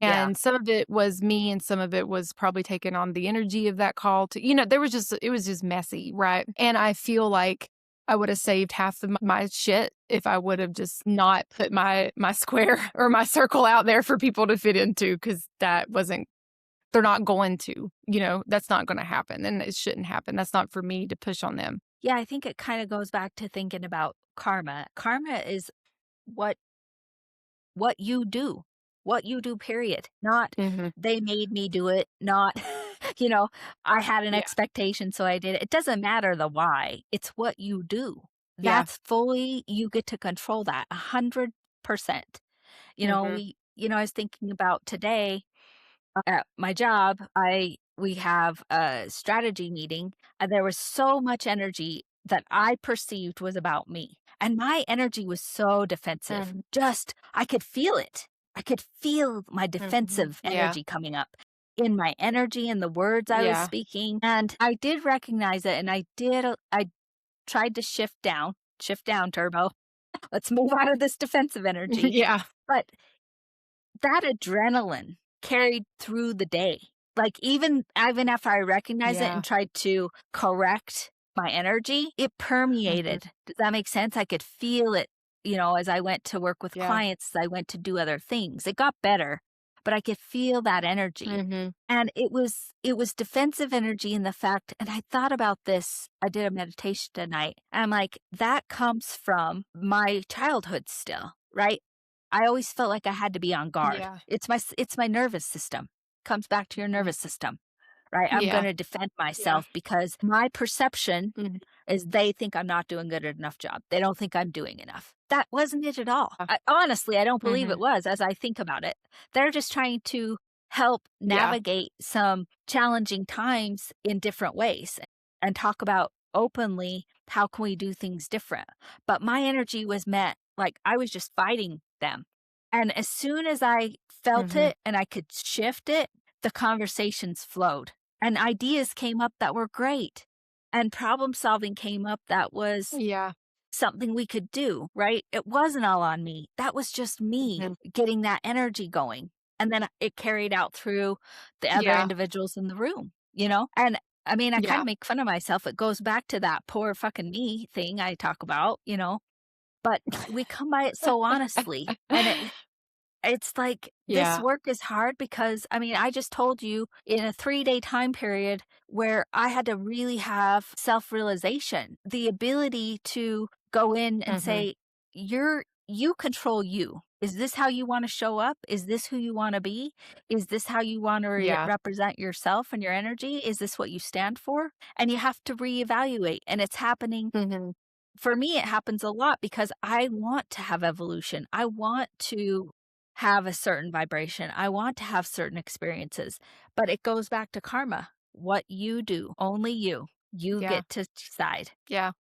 [SPEAKER 1] Yeah.
[SPEAKER 2] And some of it was me, and some of it was probably taking on the energy of that call to there was just it was just messy, right? And I feel like I would have saved half of my shit if I would have just not put my square or my circle out there for people to fit into, because that wasn't they're not going to, that's not gonna happen, and it shouldn't happen. That's not for me to push on them.
[SPEAKER 1] Yeah, I think it kind of goes back to thinking about karma. Karma is what what you do. What you do, period. Not
[SPEAKER 2] Mhm.
[SPEAKER 1] they made me do it, not you know, I had an
[SPEAKER 2] Yeah.
[SPEAKER 1] expectation so I did it. It doesn't matter the why. It's what you do.
[SPEAKER 2] Yeah.
[SPEAKER 1] That's fully you get to control that 100%.
[SPEAKER 2] Mhm.
[SPEAKER 1] I was thinking about today at my job, I we have a strategy meeting, and there was so much energy that I perceived was about me. And my energy was so defensive.
[SPEAKER 2] Mhm.
[SPEAKER 1] Just I could feel it. I could feel my
[SPEAKER 2] Mhm.
[SPEAKER 1] defensive
[SPEAKER 2] Yeah.
[SPEAKER 1] energy coming up in my energy and the words I was
[SPEAKER 2] Yeah.
[SPEAKER 1] speaking. And I did recognize it and I tried to shift down turbo. Let's move out of this defensive energy.
[SPEAKER 2] Yeah.
[SPEAKER 1] But that adrenaline carried through the day. Like, even after I recognized it and
[SPEAKER 2] Yeah.
[SPEAKER 1] tried to correct my energy, it
[SPEAKER 2] Mhm.
[SPEAKER 1] permeated. Does that make sense? I could feel it, as I went to work with
[SPEAKER 2] Yeah.
[SPEAKER 1] clients, as I went to do other things. It got better, but I could feel that energy.
[SPEAKER 2] Mhm.
[SPEAKER 1] And it was defensive energy in the fact, and I thought about this. I did a meditation tonight. And I'm like, that comes from my childhood still, right? I always felt like I had to be on guard.
[SPEAKER 2] Yeah.
[SPEAKER 1] It's my nervous system. Comes back to your
[SPEAKER 2] Mhm.
[SPEAKER 1] nervous system, right? I'm
[SPEAKER 2] Yeah.
[SPEAKER 1] gonna defend
[SPEAKER 2] Yeah.
[SPEAKER 1] myself because my perception
[SPEAKER 2] Mhm.
[SPEAKER 1] is they think I'm not doing good enough job. They don't think I'm doing enough. That wasn't it at all.
[SPEAKER 2] Yeah.
[SPEAKER 1] Honestly, I don't believe it
[SPEAKER 2] Mhm.
[SPEAKER 1] was as I think about it. They're just trying to help
[SPEAKER 2] Yeah.
[SPEAKER 1] navigate some challenging times in different ways and talk about openly how can we do things different. But my energy was met like I was just fighting them. And as soon as I felt
[SPEAKER 2] Mhm.
[SPEAKER 1] it and I could shift it, the conversations flowed and ideas came up that were great and problem solving came up that was
[SPEAKER 2] Yeah.
[SPEAKER 1] something we could do, right? It wasn't all on me. That was just me
[SPEAKER 2] Mhm.
[SPEAKER 1] getting that energy going. And then it carried out through the other
[SPEAKER 2] Yeah.
[SPEAKER 1] individuals in the room? And I mean, I kind
[SPEAKER 2] Yeah.
[SPEAKER 1] of make fun of myself. It goes back to that poor fucking me thing I talk about, but we come by it so honestly. And It's like this
[SPEAKER 2] Yeah.
[SPEAKER 1] work is hard because, I mean, I just told you in a 3-day time period where I had to really have self-realization, the ability to go in and
[SPEAKER 2] Mhm.
[SPEAKER 1] say, you control you. Is this how you wanna show up? Is this who you wanna be? Is this how you wanna
[SPEAKER 2] Yeah.
[SPEAKER 1] represent yourself and your energy? Is this what you stand for? And you have to reevaluate, and it's happening
[SPEAKER 2] Mhm.
[SPEAKER 1] for me, it happens a lot because I want to have evolution. I want to have a certain vibration. I want to have certain experiences, but it goes back to karma. What you do, only you. You
[SPEAKER 2] Yeah.
[SPEAKER 1] get to decide.
[SPEAKER 2] Yeah.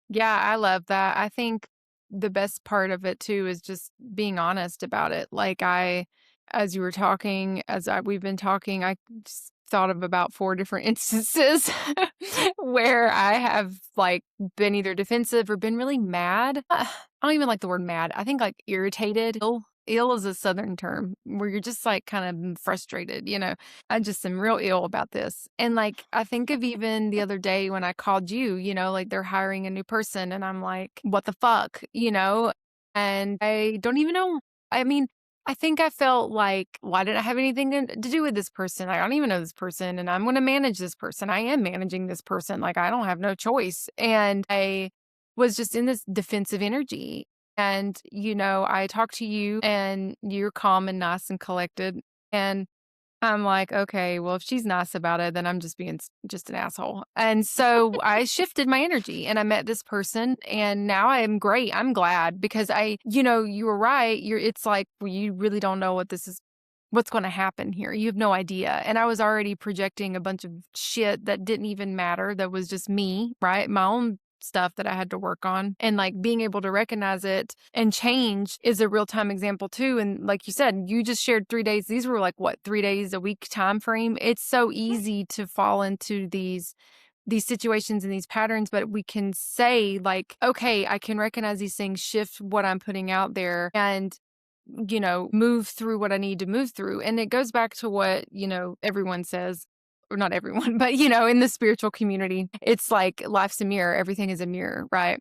[SPEAKER 2] Yeah, I love that. I think the best part of it too is just being honest about it. Like as you were talking, we've been talking, I just thought of about 4 different instances where I have like been either defensive or been really mad. I don't even like the word mad. I think like irritated. Ill is a southern term where you're just like kind of frustrated, you know. I just am real ill about this. And like, I think of even the other day when I called you, you know, like they're hiring a new person and I'm like, what the fuck, you know? And I don't even know. I mean, I think I felt like, why did I have anything to do with this person? I don't even know this person and I'm going to manage this person. I am managing this person. Like, I don't have no choice. And I was just in this defensive energy. And, you know, I talked to you and you're calm and nice and collected. And I'm like, "Okay, well, if she's nice about it, then I'm just being just an asshole." And so I shifted my energy and I met this person and now I am great. I'm glad because you were right. It's like, well, you really don't know what's going to happen here. You have no idea. And I was already projecting a bunch of shit that didn't even matter. That was just me, right? My own stuff that I had to work on. And like being able to recognize it and change is a real time example too. And like you said, you just shared 3 days. These were like what, 3 days a week time frame. It's so easy to fall into these situations and these patterns, but we can say like, okay, I can recognize these things, shift what I'm putting out there and move through what I need to move through. And it goes back to what, everyone says, or not everyone, but, in the spiritual community, it's like life's a mirror, everything is a mirror, right?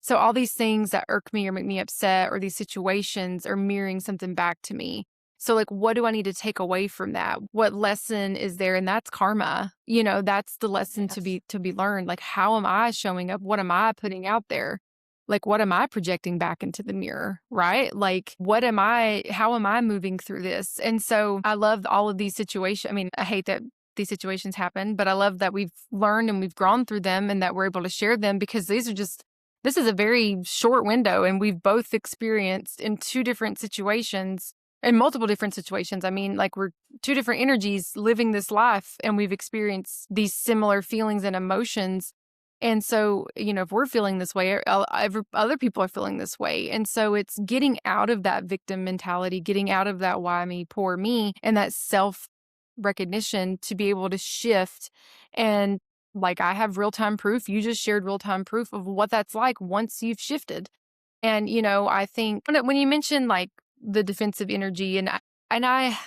[SPEAKER 2] So all these things that irk me or make me upset or these situations are mirroring something back to me. So like what do I need to take away from that? What lesson is there? And that's karma. That's the lesson to
[SPEAKER 1] Yes.
[SPEAKER 2] be learned. Like how am I showing up? What am I putting out there? Like, what am I projecting back into the mirror, right? Like, how am I moving through this? And so I love all of these situations. I mean, I hate that these situations happen, but I love that we've learned and we've grown through them and that we're able to share them because this is a very short window and we've both experienced in 2 different situations in multiple different situations. I mean, like we're 2 different energies living this life and we've experienced these similar feelings and emotions and so, if we're feeling this way, other people are feeling this way. And so it's getting out of that victim mentality, getting out of that why me, poor me, and that self recognition to be able to shift. And like I have real time proof, you just shared real time proof of what that's like once you've shifted. And, I think when you mentioned like the defensive energy and I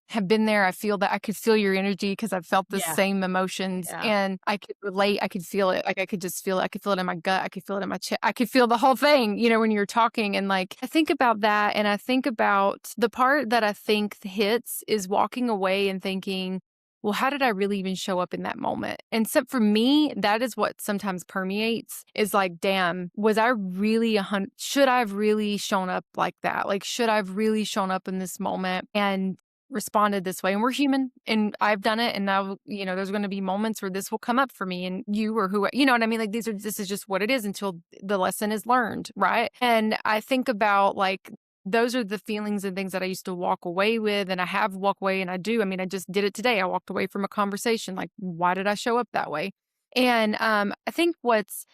[SPEAKER 2] have been there, I feel that I could feel your energy because I've felt the
[SPEAKER 1] Yeah.
[SPEAKER 2] same emotions
[SPEAKER 1] Yeah.
[SPEAKER 2] and I could relate. I could feel it. Like I could just feel it. I could feel it in my gut. I could feel it in my chest. I could feel the whole thing, when you're talking. And like, I think about that and I think about the part that I think hits is walking away and thinking, well, how did I really even show up in that moment? And so for me, that is what sometimes permeates is like, damn, was I really should I have really shown up like that? Like, should I have really shown up in this moment and responded this way? And we're human and I've done it. And now, there's going to be moments where this will come up for me and you or who, you know what I mean? Like this is just what it is until the lesson is learned. Right. And I think about like, those are the feelings and things that I used to walk away with. And I have walked away and I do. I mean, I just did it today. I walked away from a conversation. Like, why did I show up that way? And I think what's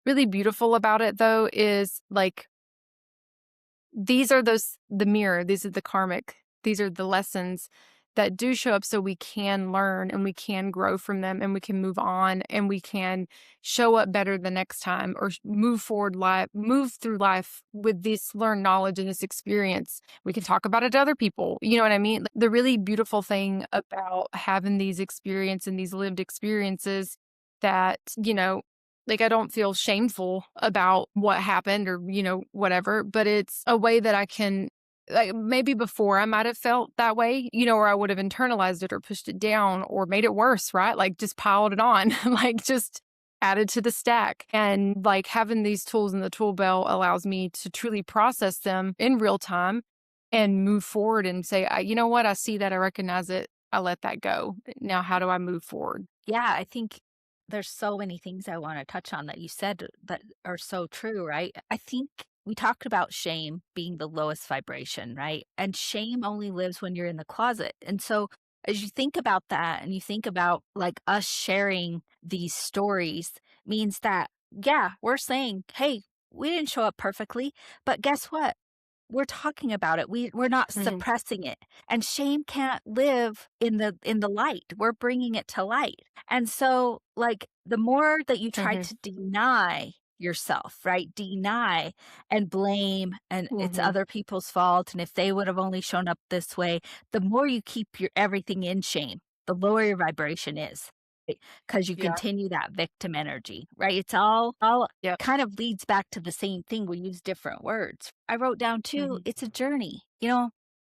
[SPEAKER 2] really beautiful about it though is like, the mirror, these are the karmic, these are the lessons that do show up so we can learn and we can grow from them and we can move on and we can show up better the next time or move through life with this learned knowledge and this experience. We can talk about it to other people. You know what I mean? Like, the really beautiful thing about having these experiences and these lived experiences that, like I don't feel shameful about what happened or, whatever, but it's a way that I can like, maybe before I might have felt that way, or I would have internalized it or pushed it down or made it worse, right? Like, just piled it on, like, just added to the stack. And, like, having these tools in the tool belt allows me to truly process them in real time and move forward and say, You know what? I see that. I recognize it. I let that go. Now, how do I move forward?
[SPEAKER 1] Yeah, I think there's so many things I want to touch on that you said that are so true, right? I think we talked about shame being the lowest vibration, right? And shame only lives when you're in the closet. And so as you think about that and you think about like us sharing these stories means that, yeah, we're saying, hey, we didn't show up perfectly, but guess what? We're talking about it. We're not
[SPEAKER 2] Hmm.
[SPEAKER 1] suppressing it. And shame can't live in the light. We're bringing it to light. And so like the more that you try
[SPEAKER 2] Hmm.
[SPEAKER 1] to deny yourself, right? Deny and blame and it's
[SPEAKER 2] Hmm.
[SPEAKER 1] other people's fault and if they would have only shown up this way, the more you keep your everything in shame, the lower your vibration is. Because you
[SPEAKER 2] Yeah.
[SPEAKER 1] continue that victim energy, right? It's all
[SPEAKER 2] Yep.
[SPEAKER 1] kind of leads back to the same thing. We use different words. I wrote down too,
[SPEAKER 2] Hmm.
[SPEAKER 1] it's a journey.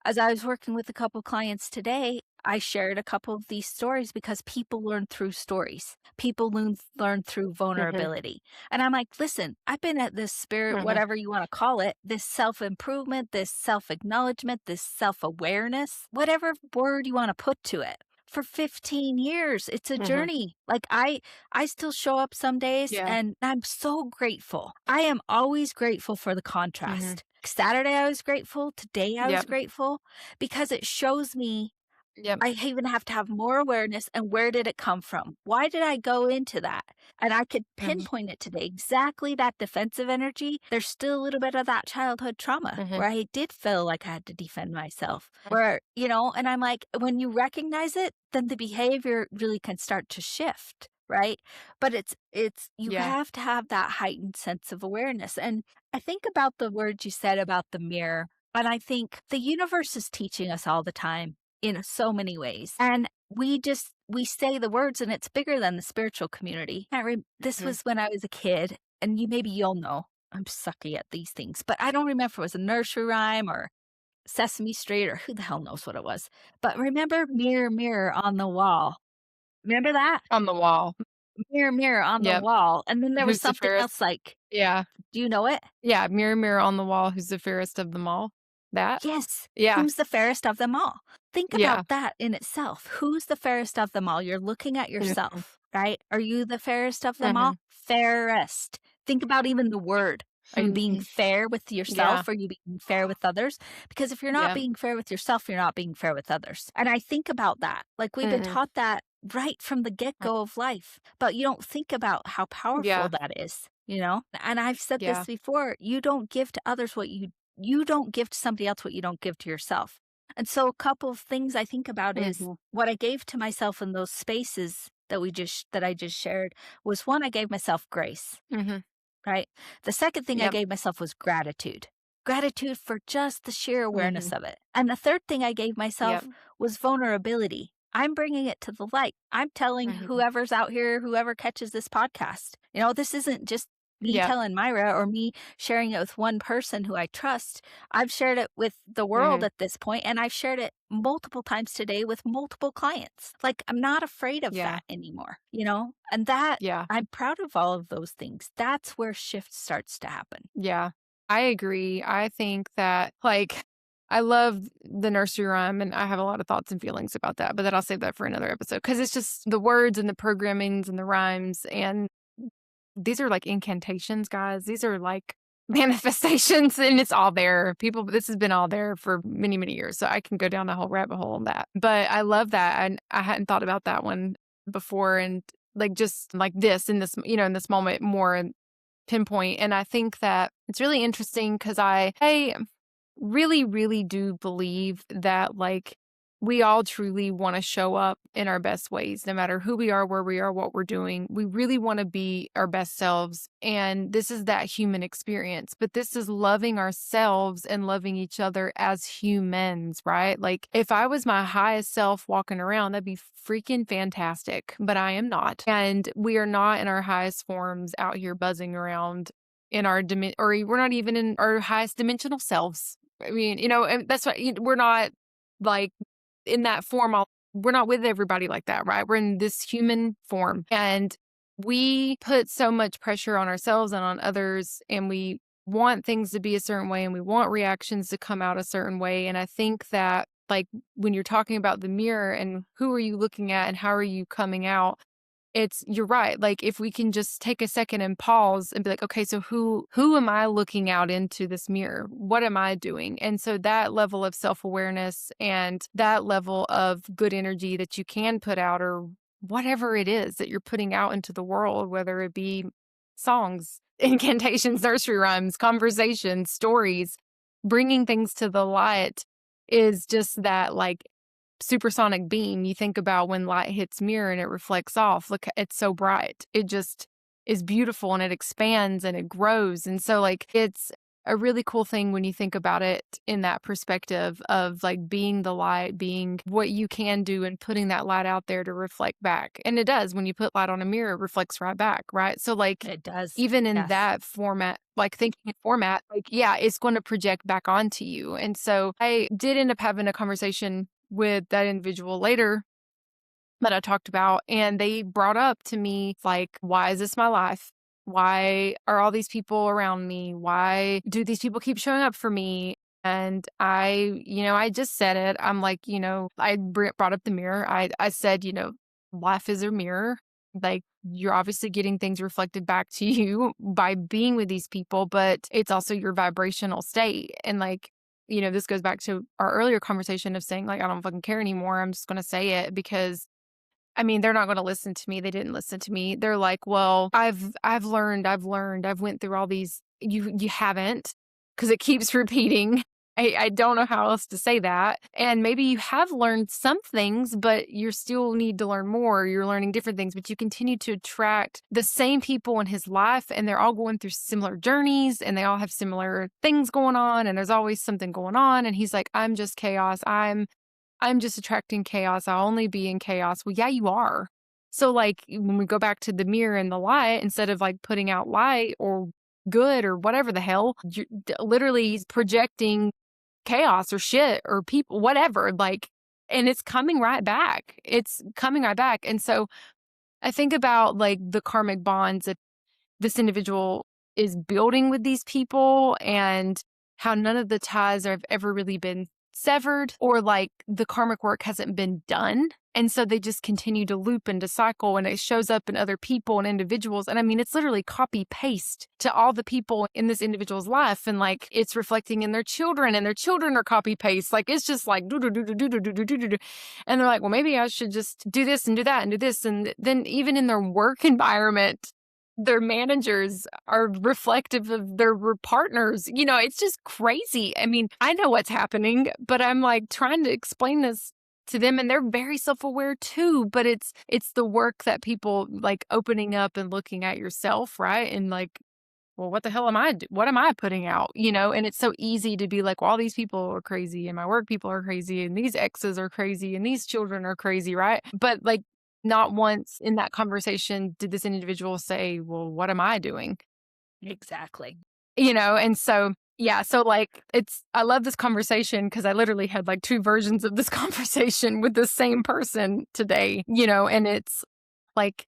[SPEAKER 1] As I was working with a couple clients today, I shared a couple of these stories because people learn through stories. People learn through
[SPEAKER 2] Hmm.
[SPEAKER 1] vulnerability. And I'm like, listen, I've been at this spirit,
[SPEAKER 2] Hmm.
[SPEAKER 1] whatever you want to call it, this self improvement, this self acknowledgement, this self awareness, whatever word you want to put to it. For 15 years, it's a
[SPEAKER 2] Hmm.
[SPEAKER 1] journey. Like I still show up some days
[SPEAKER 2] Yeah.
[SPEAKER 1] and I'm so grateful. I am always grateful for the
[SPEAKER 2] Hmm.
[SPEAKER 1] contrast. Saturday I was grateful, today I was
[SPEAKER 2] Yep.
[SPEAKER 1] grateful because it shows me
[SPEAKER 2] Yep.
[SPEAKER 1] I even have to have more awareness and where did it come from? Why did I go into that? And I could
[SPEAKER 2] Hmm.
[SPEAKER 1] pinpoint it today. Exactly that defensive energy. There's still a little bit of that childhood trauma
[SPEAKER 2] Hmm.
[SPEAKER 1] where I did feel like I had to defend myself. And I'm like, when you recognize it, then the behavior really can start to shift, right? But it's you
[SPEAKER 2] Yeah.
[SPEAKER 1] have to have that heightened sense of awareness. And I think about the words you said about the mirror. And I think the universe is teaching us all the time in so many ways. And we say the words and it's bigger than the spiritual community. This
[SPEAKER 2] Mhm.
[SPEAKER 1] was when I was a kid and you'll know I'm sucky at these things, but I don't remember if it was a nursery rhyme or Sesame Street or who the hell knows what it was. But remember mirror mirror on the wall. Remember that?
[SPEAKER 2] On the wall.
[SPEAKER 1] Mirror mirror on the
[SPEAKER 2] Yep.
[SPEAKER 1] wall. And then there was
[SPEAKER 2] Who's the
[SPEAKER 1] something
[SPEAKER 2] fairest?
[SPEAKER 1] else like,
[SPEAKER 2] Yeah.
[SPEAKER 1] do you know it?
[SPEAKER 2] Yeah, mirror, mirror on the wall, who's the fairest of them all? That?
[SPEAKER 1] Yes.
[SPEAKER 2] Yeah.
[SPEAKER 1] Who's the fairest of them all? Think about
[SPEAKER 2] Yeah.
[SPEAKER 1] that in itself. Who's the fairest of them all? You're looking at
[SPEAKER 2] Mhm.
[SPEAKER 1] yourself, right? Are you the fairest of them all?
[SPEAKER 2] Mhm.
[SPEAKER 1] Fairest. Think about even the word. Are you being
[SPEAKER 2] Mhm.
[SPEAKER 1] fair with
[SPEAKER 2] Yeah.
[SPEAKER 1] yourself? Are you being fair with others? Because if you're not
[SPEAKER 2] Yeah.
[SPEAKER 1] being fair with yourself, you're not being fair with others. And I think about that. Like we've been
[SPEAKER 2] Mhm.
[SPEAKER 1] taught that right from the get go of life, but you don't think about how powerful
[SPEAKER 2] Yeah.
[SPEAKER 1] that is? And I've said this
[SPEAKER 2] Yeah.
[SPEAKER 1] before you don't give to others you don't give to somebody else what you don't give to yourself. And so a couple of things I think about is
[SPEAKER 2] Mhm.
[SPEAKER 1] what I gave to myself in those spaces that I just shared was one, I gave myself grace,
[SPEAKER 2] Mhm.
[SPEAKER 1] right? The second thing I
[SPEAKER 2] Yep.
[SPEAKER 1] gave myself was gratitude. Gratitude for just the sheer awareness
[SPEAKER 2] Mhm.
[SPEAKER 1] of it. And the third thing I gave
[SPEAKER 2] Yep.
[SPEAKER 1] myself was vulnerability. I'm bringing it to the light. I'm telling
[SPEAKER 2] Mhm.
[SPEAKER 1] whoever's out here, whoever catches this podcast, this isn't just me
[SPEAKER 2] Yep.
[SPEAKER 1] telling Myra or me sharing it with one person who I trust. I've shared it with the world
[SPEAKER 2] Mhm.
[SPEAKER 1] at this point, and I've shared it multiple times today with multiple clients. Like, I'm not afraid of
[SPEAKER 2] Yeah.
[SPEAKER 1] that anymore? And that
[SPEAKER 2] Yeah.
[SPEAKER 1] I'm proud of all of those things. That's where shift starts to happen.
[SPEAKER 2] Yeah. I agree. I think that, like, I love the nursery rhyme, and I have a lot of thoughts and feelings about that, but then I'll save that for another episode because it's just the words and the programmings and the rhymes, and these are like incantations, guys. These are like manifestations, and it's all there. This has been all there for many, many years, so I can go down a whole rabbit hole on that. But I love that, and I hadn't thought about that one before, and like just like this in in this moment more pinpoint. And I think that it's really interesting because I really, really do believe that, like, we all truly want to show up in our best ways, no matter who we are, where we are, what we're doing. We really want to be our best selves. And this is that human experience, but this is loving ourselves and loving each other as humans, right? Like, if I was my highest self walking around, that'd be freaking fantastic, but I am not. And we are not in our highest forms out here buzzing around in our or we're not even in our highest dimensional selves. I mean, and that's why we're not like in that form. We're not with everybody like that, right? We're in this human form, and we put so much pressure on ourselves and on others, and we want things to be a certain way, and we want reactions to come out a certain way. And I think that, like, when you're talking about the mirror and who are you looking at and how are you coming out, you're right. Like, if we can just take a second and pause and be like, okay, so who am I looking out into this mirror? What am I doing? And so that level of self-awareness and that level of good energy that you can put out, or whatever it is that you're putting out into the world, whether it be songs, incantations, nursery rhymes, conversations, stories, bringing things to the light, is just that, like, supersonic beam. You think about when light hits mirror and it reflects off. Look, it's so bright. It just is beautiful, and it expands and it grows. And so, like, it's a really cool thing when you think about it in that perspective of, like, being the light, being what you can do and putting that light out there to reflect back. And it does. When you put light on a mirror, it reflects right back, right? So, like,
[SPEAKER 1] It does.
[SPEAKER 2] even in
[SPEAKER 1] Yes.
[SPEAKER 2] that format, like, thinking in format, like, yeah, it's going to project back onto you. And so I did end up having a conversation with that individual later that I talked about, and they brought up to me, like, why is this my life? Why are all these people around me? Why do these people keep showing up for me? And I just said it. I'm like, brought up the mirror. I said, life is a mirror. Like, you're obviously getting things reflected back to you by being with these people, but it's also your vibrational state. And, like, this goes back to our earlier conversation of saying, like, I don't fucking care anymore. I'm just going to say it because, I mean, they're not gonna listen to me. They didn't listen to me. They're like, "Well, I've learned, I've went through all these." You haven't, because it keeps repeating. I don't know how else to say that. And maybe you have learned some things, but you still need to learn more. You're learning different things, but you continue to attract the same people in his life, and they're all going through similar journeys, and they all have similar things going on, and there's always something going on. And he's like, "I'm just chaos. I'm just attracting chaos. I'll only be in chaos." Well, yeah, you are. So, like, when we go back to the mirror and the light, instead of, like, putting out light or good or whatever the hell, you're literally projecting chaos or shit or people, whatever. Like, and it's coming right back. It's coming right back. And so I think about, like, the karmic bonds that this individual is building with these people, and how none of the ties have ever really been severed, or, like, the karmic work hasn't been done. And so they just continue to loop and to cycle, and it shows up in other people and individuals. And I mean, it's literally copy paste to all the people in this individual's life. And, like, it's reflecting in their children, and their children are copy paste. Like, it's just like do do do do do do do do do do. And they're like, well, maybe I should just do this and do that and do this. And then even in their work environment, their managers are reflective of their partners. It's just crazy. I mean, I know what's happening, but I'm, like, trying to explain this to them, and they're very self-aware too, but it's the work that people, like, opening up and looking at yourself, right? And, like, well, what the hell what am I putting out? And it's so easy to be like, well, all these people are crazy, and my work people are crazy, and these exes are crazy, and these children are crazy, right? But, like, not once in that conversation did this individual say, well, what am I doing?
[SPEAKER 1] Exactly.
[SPEAKER 2] And so, yeah, so, like, I love this conversation because I literally had, like, two versions of this conversation with the same person today, and it's like,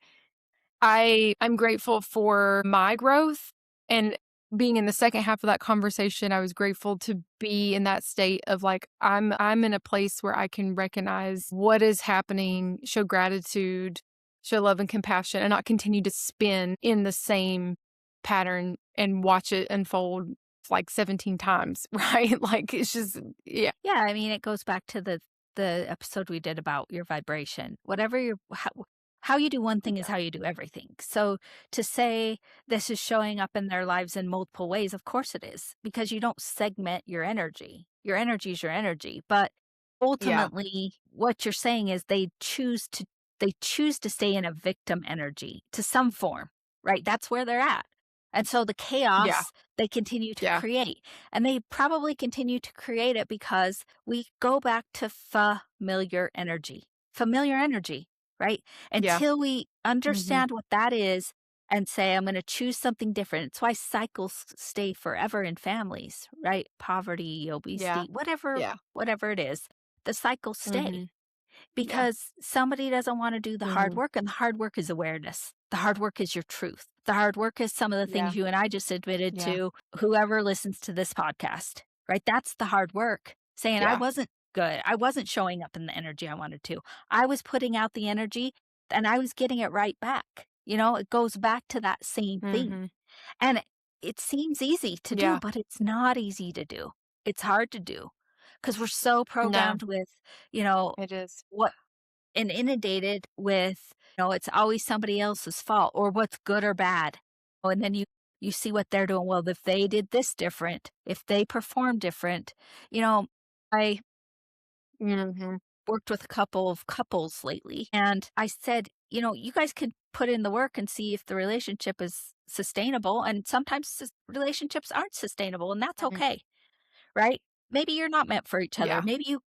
[SPEAKER 2] I'm grateful for my growth, and being in the second half of that conversation, I was grateful to be in that state of, like, I'm in a place where I can recognize what is happening, show gratitude, show love and compassion, and not continue to spin in the same pattern and watch it unfold like 17 times, right? Like, it's just, yeah.
[SPEAKER 1] Yeah, I mean, it goes back to the episode we did about your vibration. Whatever your how you do one thing is how you do everything. So to say this is showing up in their lives in multiple ways, of course it is, because you don't segment your energy. Your energy is your energy, but
[SPEAKER 2] Yeah.
[SPEAKER 1] ultimately what you're saying is they choose to stay in a victim energy to some form, right? That's where they're at. And so the
[SPEAKER 2] Yeah.
[SPEAKER 1] chaos they continue to
[SPEAKER 2] Yeah.
[SPEAKER 1] create. And they probably continue to create it because we go back to familiar energy, right?
[SPEAKER 2] Yeah.
[SPEAKER 1] Until we
[SPEAKER 2] Mhm.
[SPEAKER 1] understand what that is and say, I'm going to choose something different. It's why cycles stay forever in families, right? Poverty,
[SPEAKER 2] Yeah.
[SPEAKER 1] obesity, whatever,
[SPEAKER 2] Yeah.
[SPEAKER 1] whatever it is, the cycles stay
[SPEAKER 2] Mhm. Yeah.
[SPEAKER 1] because somebody doesn't want to do the hard
[SPEAKER 2] Mhm.
[SPEAKER 1] work, and the hard work is awareness. The hard work is your truth. The hard work is some of the
[SPEAKER 2] Yeah.
[SPEAKER 1] things you and I just admitted
[SPEAKER 2] Yeah.
[SPEAKER 1] to whoever listens to this podcast, right? That's the hard work. Saying I
[SPEAKER 2] Yeah.
[SPEAKER 1] wasn't good. I wasn't showing up in the energy I wanted to. I was putting out the energy and I was getting it right back. It goes back to that same thing.
[SPEAKER 2] Mhm.
[SPEAKER 1] And it seems easy to do,
[SPEAKER 2] Yeah.
[SPEAKER 1] but it's not easy to do. It's hard to do because we're so
[SPEAKER 2] No,
[SPEAKER 1] programmed with, you know,
[SPEAKER 2] it is.
[SPEAKER 1] what and inundated with, it's always somebody else's fault or what's good or bad. Oh, and then you see what they're doing. Well, if they did this different, if they performed different, I
[SPEAKER 2] Mhm.
[SPEAKER 1] worked with a couple of couples lately and I said, you guys could put in the work and see if the relationship is sustainable. And sometimes relationships aren't sustainable, and that's
[SPEAKER 2] Mhm.
[SPEAKER 1] okay, right? Maybe you're not meant for each other.
[SPEAKER 2] Yeah.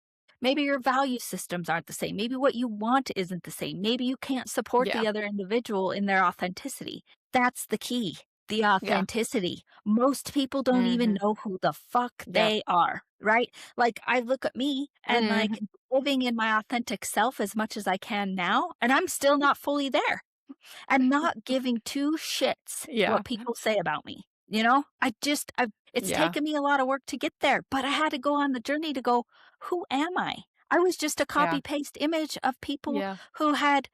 [SPEAKER 1] Maybe your value systems aren't the same. Maybe what you want isn't the same. Maybe you can't support
[SPEAKER 2] Yeah.
[SPEAKER 1] the other individual in their authenticity. That's the key. The
[SPEAKER 2] Yeah.
[SPEAKER 1] authenticity. Most people don't even
[SPEAKER 2] Mhm.
[SPEAKER 1] know who the fuck
[SPEAKER 2] Yeah.
[SPEAKER 1] they are, right? Like I look at me and like
[SPEAKER 2] Mhm.
[SPEAKER 1] living in my authentic self as much as I can now, and I'm still not fully there and not giving two shits
[SPEAKER 2] Yeah.
[SPEAKER 1] what people say about me. It's
[SPEAKER 2] Yeah.
[SPEAKER 1] taken me a lot of work to get there, but I had to go on the journey to go, who am I? I was just a
[SPEAKER 2] Yeah.
[SPEAKER 1] copy paste image of people
[SPEAKER 2] Yeah.
[SPEAKER 1] who had,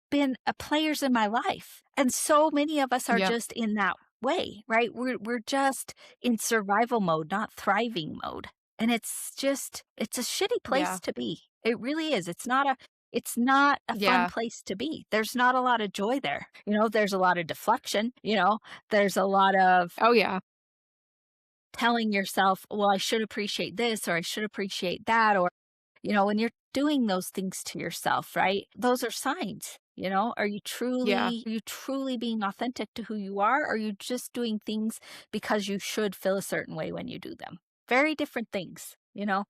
[SPEAKER 1] been players in my life. And so many of us are
[SPEAKER 2] Yeah.
[SPEAKER 1] just in that way, right? We're just in survival mode, not thriving mode. And it's a shitty place
[SPEAKER 2] Yeah.
[SPEAKER 1] to be. It really is. It's not a fun
[SPEAKER 2] Yeah.
[SPEAKER 1] place to be. There's not a lot of joy there. There's a lot of deflection, there's a lot of
[SPEAKER 2] Oh, yeah.
[SPEAKER 1] telling yourself, well, I should appreciate this or I should appreciate that. Or, when you're doing those things to yourself, right? Those are signs.
[SPEAKER 2] Yeah.
[SPEAKER 1] Are you truly being authentic to who you are? Or are you just doing things because you should feel a certain way when you do them? Very different things.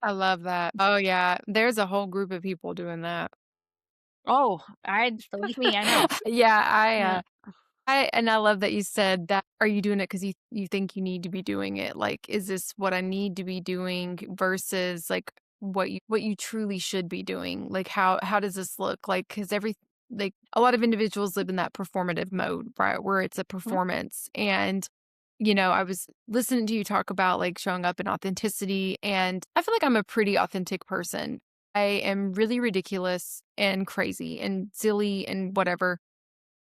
[SPEAKER 2] I love that. Oh, yeah. There's a whole group of people doing that.
[SPEAKER 1] Oh, I believe me, I know.
[SPEAKER 2] Yeah,
[SPEAKER 1] Yeah.
[SPEAKER 2] I love that you said that. Are you doing it because you think you need to be doing it? Like, is this what I need to be doing versus, like, what you truly should be doing? Like, how does this look? Like, a lot of individuals live in that performative mode, right? Where it's a
[SPEAKER 1] Mhm,
[SPEAKER 2] performance. And, I was listening to you talk about, like, showing up in authenticity, and I feel like I'm a pretty authentic person. I am really ridiculous and crazy and silly and whatever.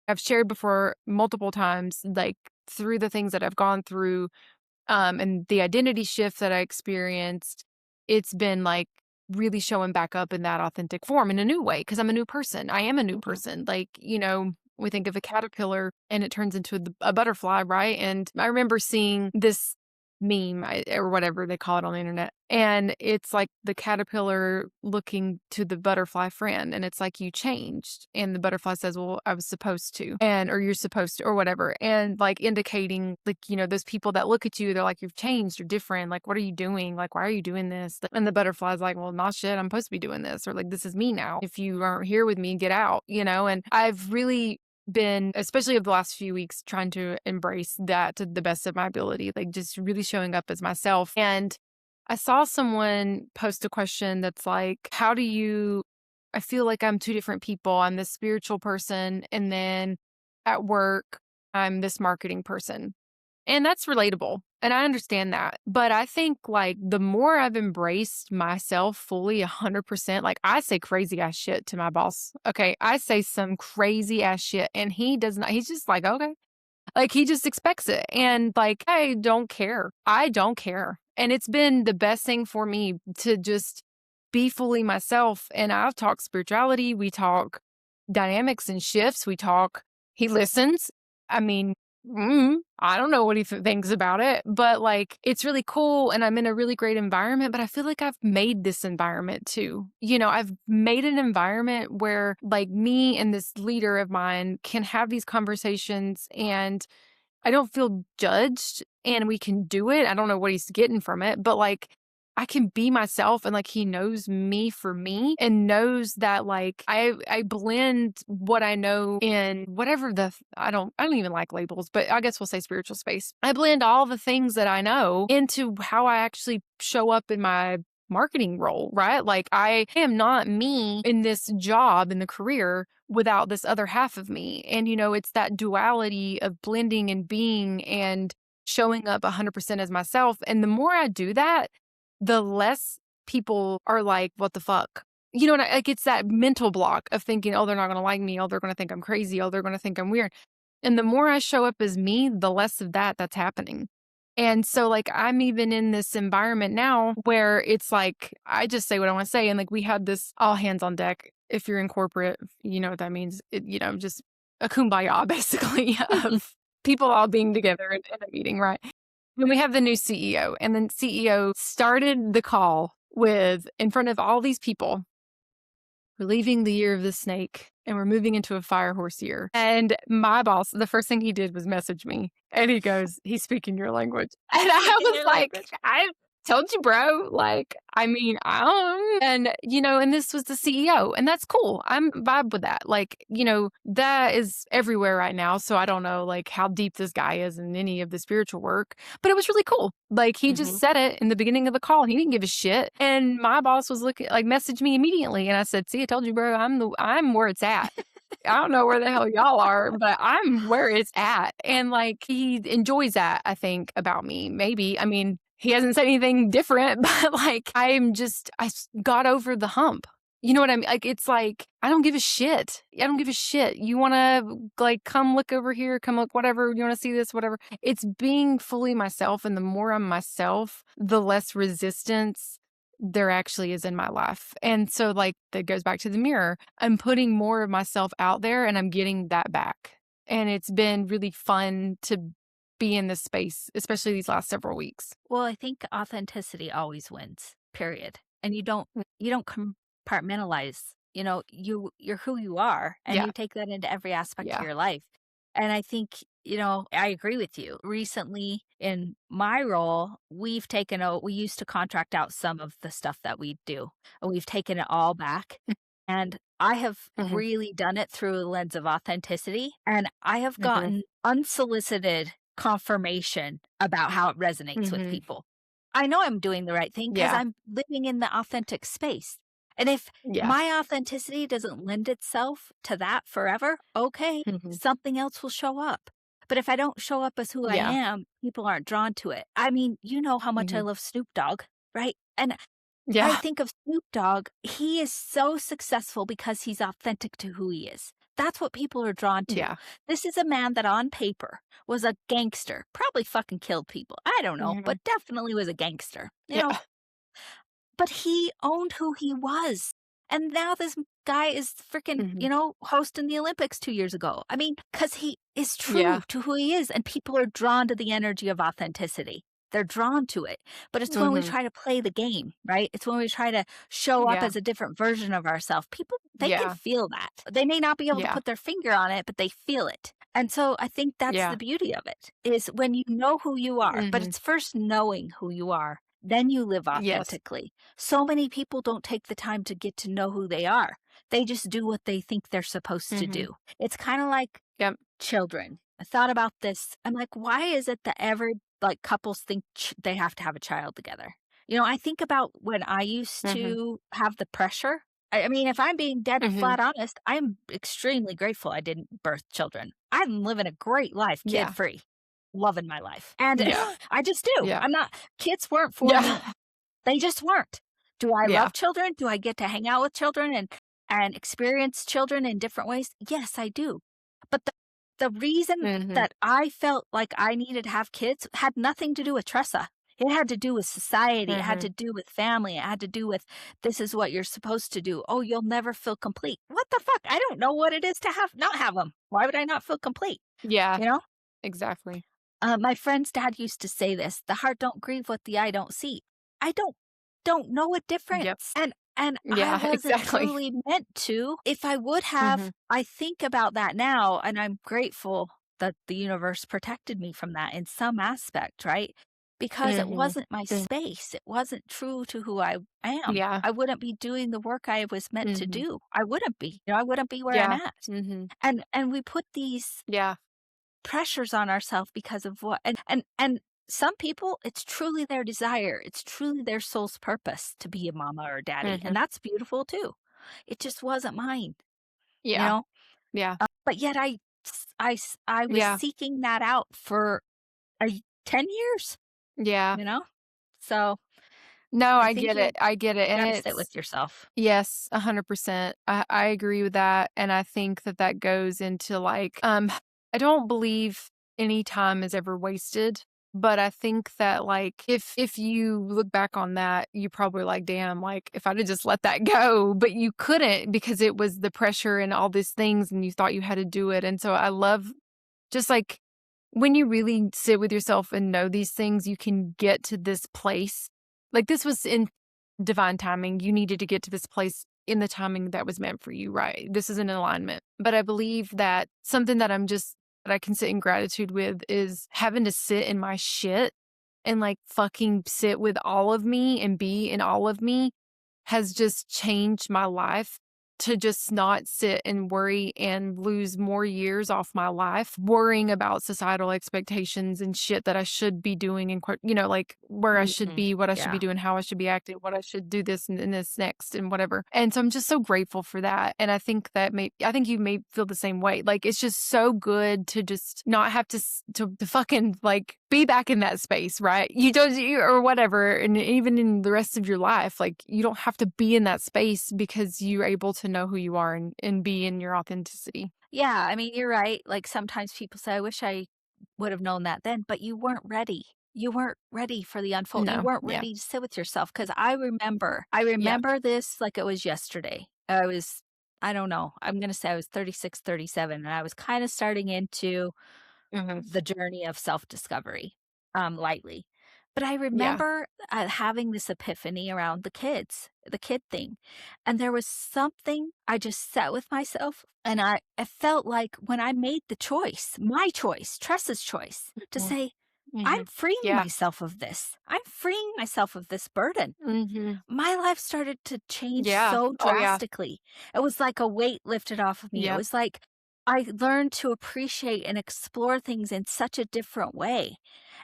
[SPEAKER 2] I've shared before multiple times, like, through the things that I've gone through, and the identity shift that I experienced, it's been, like, really showing back up in that authentic form in a new way because 'cause I'm a new person. I am a new
[SPEAKER 1] mhm,
[SPEAKER 2] person. Like, we think of a caterpillar and it turns into a butterfly, right? And I remember seeing this meme or whatever they call it on the internet, and it's like the caterpillar looking to the butterfly friend, and it's like, "You changed," and the butterfly says, "Well, I was supposed to," or "You're supposed to," or whatever, and, like, indicating, like, those people that look at you, they're like, "You've changed, you're different, like, what are you doing? Like, why are you doing this?" And the butterfly's like, "Well, not shit, I'm supposed to be doing this," or like, "This is me now. If you aren't here with me, get out," and I've really been, especially over the last few weeks, trying to embrace that to the best of my ability, like just really showing up as myself. And I saw someone post a question that's like, how do you, I feel like I'm two different people. I'm this spiritual person, and then at work, I'm this marketing person. And that's relatable. And I understand that. But I think, like, the more I've embraced myself fully 100%, like, I say crazy ass shit to my boss. Okay. I say some crazy ass shit, and he does not, he's just like, okay. Like, he just expects it. And, like, I don't care. I don't care. And it's been the best thing for me to just be fully myself. And I've talked spirituality, we talk dynamics and shifts, he listens. I mean, I don't know what he thinks about it, but, like, it's really cool. And I'm in a really great environment, but I feel like I've made this environment too. I've made an environment where, like, me and this leader of mine can have these conversations, and I don't feel judged, and we can do it. I don't know what he's getting from it, but, like, I can be myself and like he knows me for me and knows that like I blend what I know in whatever I don't even like labels, but I guess we'll say spiritual space. I blend all the things that I know into how I actually show up in my marketing role, right? Like I am not me in this job in the career without this other half of me. And it's that duality of blending and being and showing up 100% as myself. And the more I do that, the less people are like, "What the fuck?" Like, it's that mental block of thinking, "Oh, they're not gonna like me. Oh, they're gonna think I'm crazy. Oh, they're gonna think I'm weird." And the more I show up as me, the less of that's happening. And so, like, I'm even in this environment now where it's like, I just say what I wanna say, and, like, we had this all hands on deck. If you're in corporate, you know what that means. Just a kumbaya, basically, of people all being together in a meeting, right? When we have the new CEO, and then CEO started the call with, in front of all these people, "We're leaving the year of the snake and we're moving into a fire horse year." And my boss, the first thing he did was message me and he goes, "He's speaking your language." And I
[SPEAKER 1] In
[SPEAKER 2] was
[SPEAKER 1] your
[SPEAKER 2] like,
[SPEAKER 1] language.
[SPEAKER 2] "I told you, bro." Like, I mean, I don't, and this was the CEO, and that's cool. I'm vibe with that. Like, that is everywhere right now. So I don't know like how deep this guy is in any of the spiritual work, but it was really cool. Like he just
[SPEAKER 1] Mhm.
[SPEAKER 2] said it in the beginning of the call. He didn't give a shit. And my boss was looking like messaged me immediately. And I said, "See, I told you, bro, I'm where it's at. I don't know where the hell y'all are, but I'm where it's at." And like he enjoys that, I think, about me. Maybe. I mean, he hasn't said anything different, but like got over the hump. You know what I mean? Like it's like I don't give a shit. I don't give a shit. You want to like come look over here, come look whatever, you want to see this, whatever. It's being fully myself, and the more I'm myself, the less resistance there actually is in my life. And so like that goes back to the mirror. I'm putting more of myself out there and I'm getting that back. And it's been really fun to be in this space, especially these last several weeks.
[SPEAKER 1] Well, I think authenticity always wins, period. And you don't compartmentalize. You're who you are and
[SPEAKER 2] Yeah.
[SPEAKER 1] you take that into every aspect of
[SPEAKER 2] Yeah.
[SPEAKER 1] your life. And I think, I agree with you. Recently in my role, we used to contract out some of the stuff that we do, and we've taken it all back. And I have
[SPEAKER 2] Mhm.
[SPEAKER 1] really done it through a lens of authenticity, and I have
[SPEAKER 2] Mhm.
[SPEAKER 1] gotten unsolicited confirmation about how it resonates with
[SPEAKER 2] Mhm.
[SPEAKER 1] people. I know I'm doing the right thing because 'cause
[SPEAKER 2] Yeah.
[SPEAKER 1] I'm living in the authentic space. And if
[SPEAKER 2] Yeah.
[SPEAKER 1] my authenticity doesn't lend itself to that forever, okay,
[SPEAKER 2] Mhm.
[SPEAKER 1] something else will show up. But if I don't show up as who I
[SPEAKER 2] Yeah.
[SPEAKER 1] am, people aren't drawn to it. I mean, you know how much I
[SPEAKER 2] Mhm.
[SPEAKER 1] love Snoop Dogg, right? And I
[SPEAKER 2] Yeah.
[SPEAKER 1] think of Snoop Dogg, he is so successful because he's authentic to who he is. That's what people are drawn to.
[SPEAKER 2] Yeah.
[SPEAKER 1] This is a man that on paper was a gangster, probably fucking killed people. I don't know,
[SPEAKER 2] Mhm.
[SPEAKER 1] but definitely was a gangster.
[SPEAKER 2] Yeah.
[SPEAKER 1] But he owned who he was. And now this guy is freaking,
[SPEAKER 2] Mhm.
[SPEAKER 1] hosting the Olympics 2 years ago. I mean, because he is true
[SPEAKER 2] Yeah.
[SPEAKER 1] to who he is, and people are drawn to the energy of authenticity. They're drawn to it. But it's when we
[SPEAKER 2] Mhm.
[SPEAKER 1] try to play the game, right? It's when we try to show up
[SPEAKER 2] Yeah.
[SPEAKER 1] as a different version of ourselves. People, they can
[SPEAKER 2] Yeah.
[SPEAKER 1] feel that. They may not be able to
[SPEAKER 2] Yeah.
[SPEAKER 1] put their finger on it, but they feel it. And so I think that's the
[SPEAKER 2] Yeah.
[SPEAKER 1] beauty of it is when you know who you are, but
[SPEAKER 2] Mhm.
[SPEAKER 1] it's first knowing who you are, then you live
[SPEAKER 2] Yes.
[SPEAKER 1] authentically. So many people don't take the time to get to know who they are. They just do what they think they're supposed to
[SPEAKER 2] Mhm.
[SPEAKER 1] do. It's kind of like
[SPEAKER 2] Yep.
[SPEAKER 1] children. I thought about this. I'm like, why is it that every like couples think they have to have a child together? I think about when I used
[SPEAKER 2] Mhm.
[SPEAKER 1] to have the pressure. I mean, if I'm being dead
[SPEAKER 2] Mhm.
[SPEAKER 1] flat honest, I'm extremely grateful I didn't birth children. I'm living a great life, kid
[SPEAKER 2] Yeah.
[SPEAKER 1] free, loving my life. And
[SPEAKER 2] Yeah.
[SPEAKER 1] I just do.
[SPEAKER 2] Yeah.
[SPEAKER 1] I'm not, kids weren't for me.
[SPEAKER 2] Yeah.
[SPEAKER 1] They just weren't. Do I
[SPEAKER 2] Yeah.
[SPEAKER 1] love children? Do I get to hang out with children and experience children in different ways? Yes, I do. But the reason
[SPEAKER 2] Mhm.
[SPEAKER 1] that I felt like I needed to have kids had nothing to do with Tressa. It had to do with society. It had to
[SPEAKER 2] Mhm.
[SPEAKER 1] do with family. It had to do with this is what you're supposed to do. Oh, you'll never feel complete. What the fuck? I don't know what it is to have not have them. Why would I not feel complete?
[SPEAKER 2] Yeah.
[SPEAKER 1] You know?
[SPEAKER 2] Exactly.
[SPEAKER 1] My friend's dad used to say this, "The heart don't grieve what the eye don't see." I don't know a
[SPEAKER 2] Yep.
[SPEAKER 1] difference, and I
[SPEAKER 2] Yeah.
[SPEAKER 1] wasn't
[SPEAKER 2] Exactly.
[SPEAKER 1] truly meant to. If I would have,
[SPEAKER 2] Mhm.
[SPEAKER 1] I think about that now, and I'm grateful that the universe protected me from that in some aspect, right? because it
[SPEAKER 2] Mhm.
[SPEAKER 1] wasn't my space. It wasn't true to who I am.
[SPEAKER 2] Yeah.
[SPEAKER 1] I wouldn't be doing the work I was meant to
[SPEAKER 2] Mhm.
[SPEAKER 1] do. I wouldn't be. I wouldn't be where I'm
[SPEAKER 2] Yeah.
[SPEAKER 1] at.
[SPEAKER 2] Mhm.
[SPEAKER 1] And we put these
[SPEAKER 2] Yeah.
[SPEAKER 1] pressures on ourselves because of what and some people, it's truly their desire. It's truly their soul's purpose to be a mama or a daddy, and
[SPEAKER 2] Mhm.
[SPEAKER 1] that's beautiful too. It just wasn't mine, you
[SPEAKER 2] Yeah.
[SPEAKER 1] know?
[SPEAKER 2] Yeah.
[SPEAKER 1] But yet I was
[SPEAKER 2] Yeah.
[SPEAKER 1] seeking that out for 10 years,
[SPEAKER 2] Yeah.
[SPEAKER 1] you know? So,
[SPEAKER 2] No,
[SPEAKER 1] I
[SPEAKER 2] I
[SPEAKER 1] think
[SPEAKER 2] get it. I get it,
[SPEAKER 1] you
[SPEAKER 2] and
[SPEAKER 1] gotta sit
[SPEAKER 2] it's
[SPEAKER 1] with yourself.
[SPEAKER 2] yes, 100%. I agree with that, and I think that that goes into, like, I don't believe any time is ever wasted, but I think that, like, if you look back on that, you probably like, "Damn, like, if I'd have just let that go," but you couldn't because it was the pressure and all these things, and you thought you had to do it, and so I love just, like, when you really sit with yourself and know these things, you can get to this place. Like, this was in divine timing. You needed to get to this place in the timing that was meant for you, right? This is an alignment. But I believe that something that I can sit in gratitude with is having to sit in my shit and, like, fucking sit with all of me and be in all of me has just changed my life to just not sit and worry and lose more years off my life worrying about societal expectations and shit that I should be doing and like where I should
[SPEAKER 1] Mhm.
[SPEAKER 2] be, what I should be
[SPEAKER 1] Yeah.
[SPEAKER 2] doing, how I should be acting, what I should do this and this next and whatever. And so I'm just so grateful for that. And I think you may feel the same way. Like it's just so good to just not have to fucking like be back in that space, right? Or whatever. And even in the rest of your life, like you don't have to be in that space because you're able to know who you are and be in your authenticity.
[SPEAKER 1] Yeah, I mean, you're right. Like, sometimes people say, "I wish I would have known that then," but you weren't ready. You weren't ready for the unfold. You
[SPEAKER 2] No.
[SPEAKER 1] weren't
[SPEAKER 2] Yeah.
[SPEAKER 1] ready to sit with yourself. Because I
[SPEAKER 2] Yeah.
[SPEAKER 1] remember this like it was yesterday. I don't know, I'm gonna say I was 36, 37, and I was kinda starting into
[SPEAKER 2] Mhm.
[SPEAKER 1] the journey of self-discovery, lightly. But I
[SPEAKER 2] Yeah.
[SPEAKER 1] remember, having this epiphany around the kid thing, and there was something I just sat with myself, and I felt like when I made the choice, my choice, Tressa's choice, to
[SPEAKER 2] Mhm.
[SPEAKER 1] say, "I'm
[SPEAKER 2] Mhm.
[SPEAKER 1] freeing
[SPEAKER 2] Yeah.
[SPEAKER 1] myself of this. I'm freeing myself of this burden."
[SPEAKER 2] Mhm.
[SPEAKER 1] My life started to change
[SPEAKER 2] Yeah.
[SPEAKER 1] so
[SPEAKER 2] Oh, yeah.
[SPEAKER 1] drastically. It was like a weight lifted off of me. It
[SPEAKER 2] Yep.
[SPEAKER 1] was like I learned to appreciate and explore things in such a different way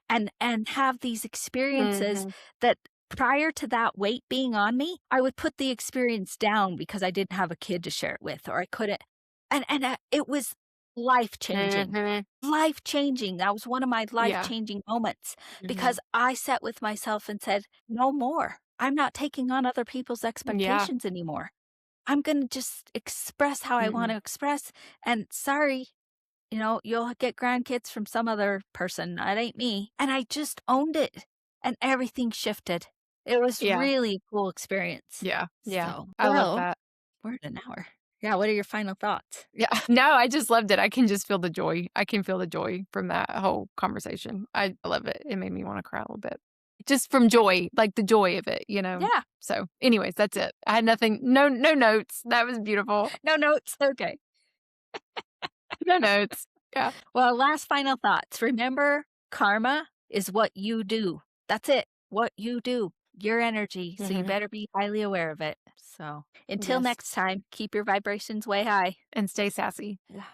[SPEAKER 1] and have these experiences
[SPEAKER 2] Mhm.
[SPEAKER 1] that prior to that weight being on me, I would put the experience down because I didn't have a kid to share it with or I couldn't it was life-changing.
[SPEAKER 2] Mhm.
[SPEAKER 1] Life-changing. That was one of my
[SPEAKER 2] Yeah.
[SPEAKER 1] life-changing moments
[SPEAKER 2] Mhm.
[SPEAKER 1] because I sat with myself and said, "No more. I'm not taking on other people's
[SPEAKER 2] Yeah.
[SPEAKER 1] expectations anymore. I'm gonna just express how I
[SPEAKER 2] Mhm.
[SPEAKER 1] wanna express, and sorry, you'll get grandkids from some other person. That ain't me." And I just owned it, and everything shifted. It was
[SPEAKER 2] Yeah.
[SPEAKER 1] really a cool experience.
[SPEAKER 2] Yeah. Yeah.
[SPEAKER 1] So,
[SPEAKER 2] I love
[SPEAKER 1] well,
[SPEAKER 2] that.
[SPEAKER 1] we're at an hour. Yeah, what are your final thoughts?
[SPEAKER 2] Yeah. No, I just loved it. I can just feel the joy. I can feel the joy from that whole conversation. I love it. It made me wanna cry a little bit. Just from joy, like the joy of it, you know?
[SPEAKER 1] Yeah,
[SPEAKER 2] So, anyways, that's it. I had nothing no notes. That was beautiful.
[SPEAKER 1] no notes. Okay.
[SPEAKER 2] No notes. Yeah.
[SPEAKER 1] Well, last final thoughts. Remember, karma is what you do. That's it. What you do, your energy. So you
[SPEAKER 2] Mhm.
[SPEAKER 1] better be highly aware of it. So until
[SPEAKER 2] Yes.
[SPEAKER 1] next time, keep your vibrations way high.
[SPEAKER 2] And stay sassy.
[SPEAKER 1] Yeah.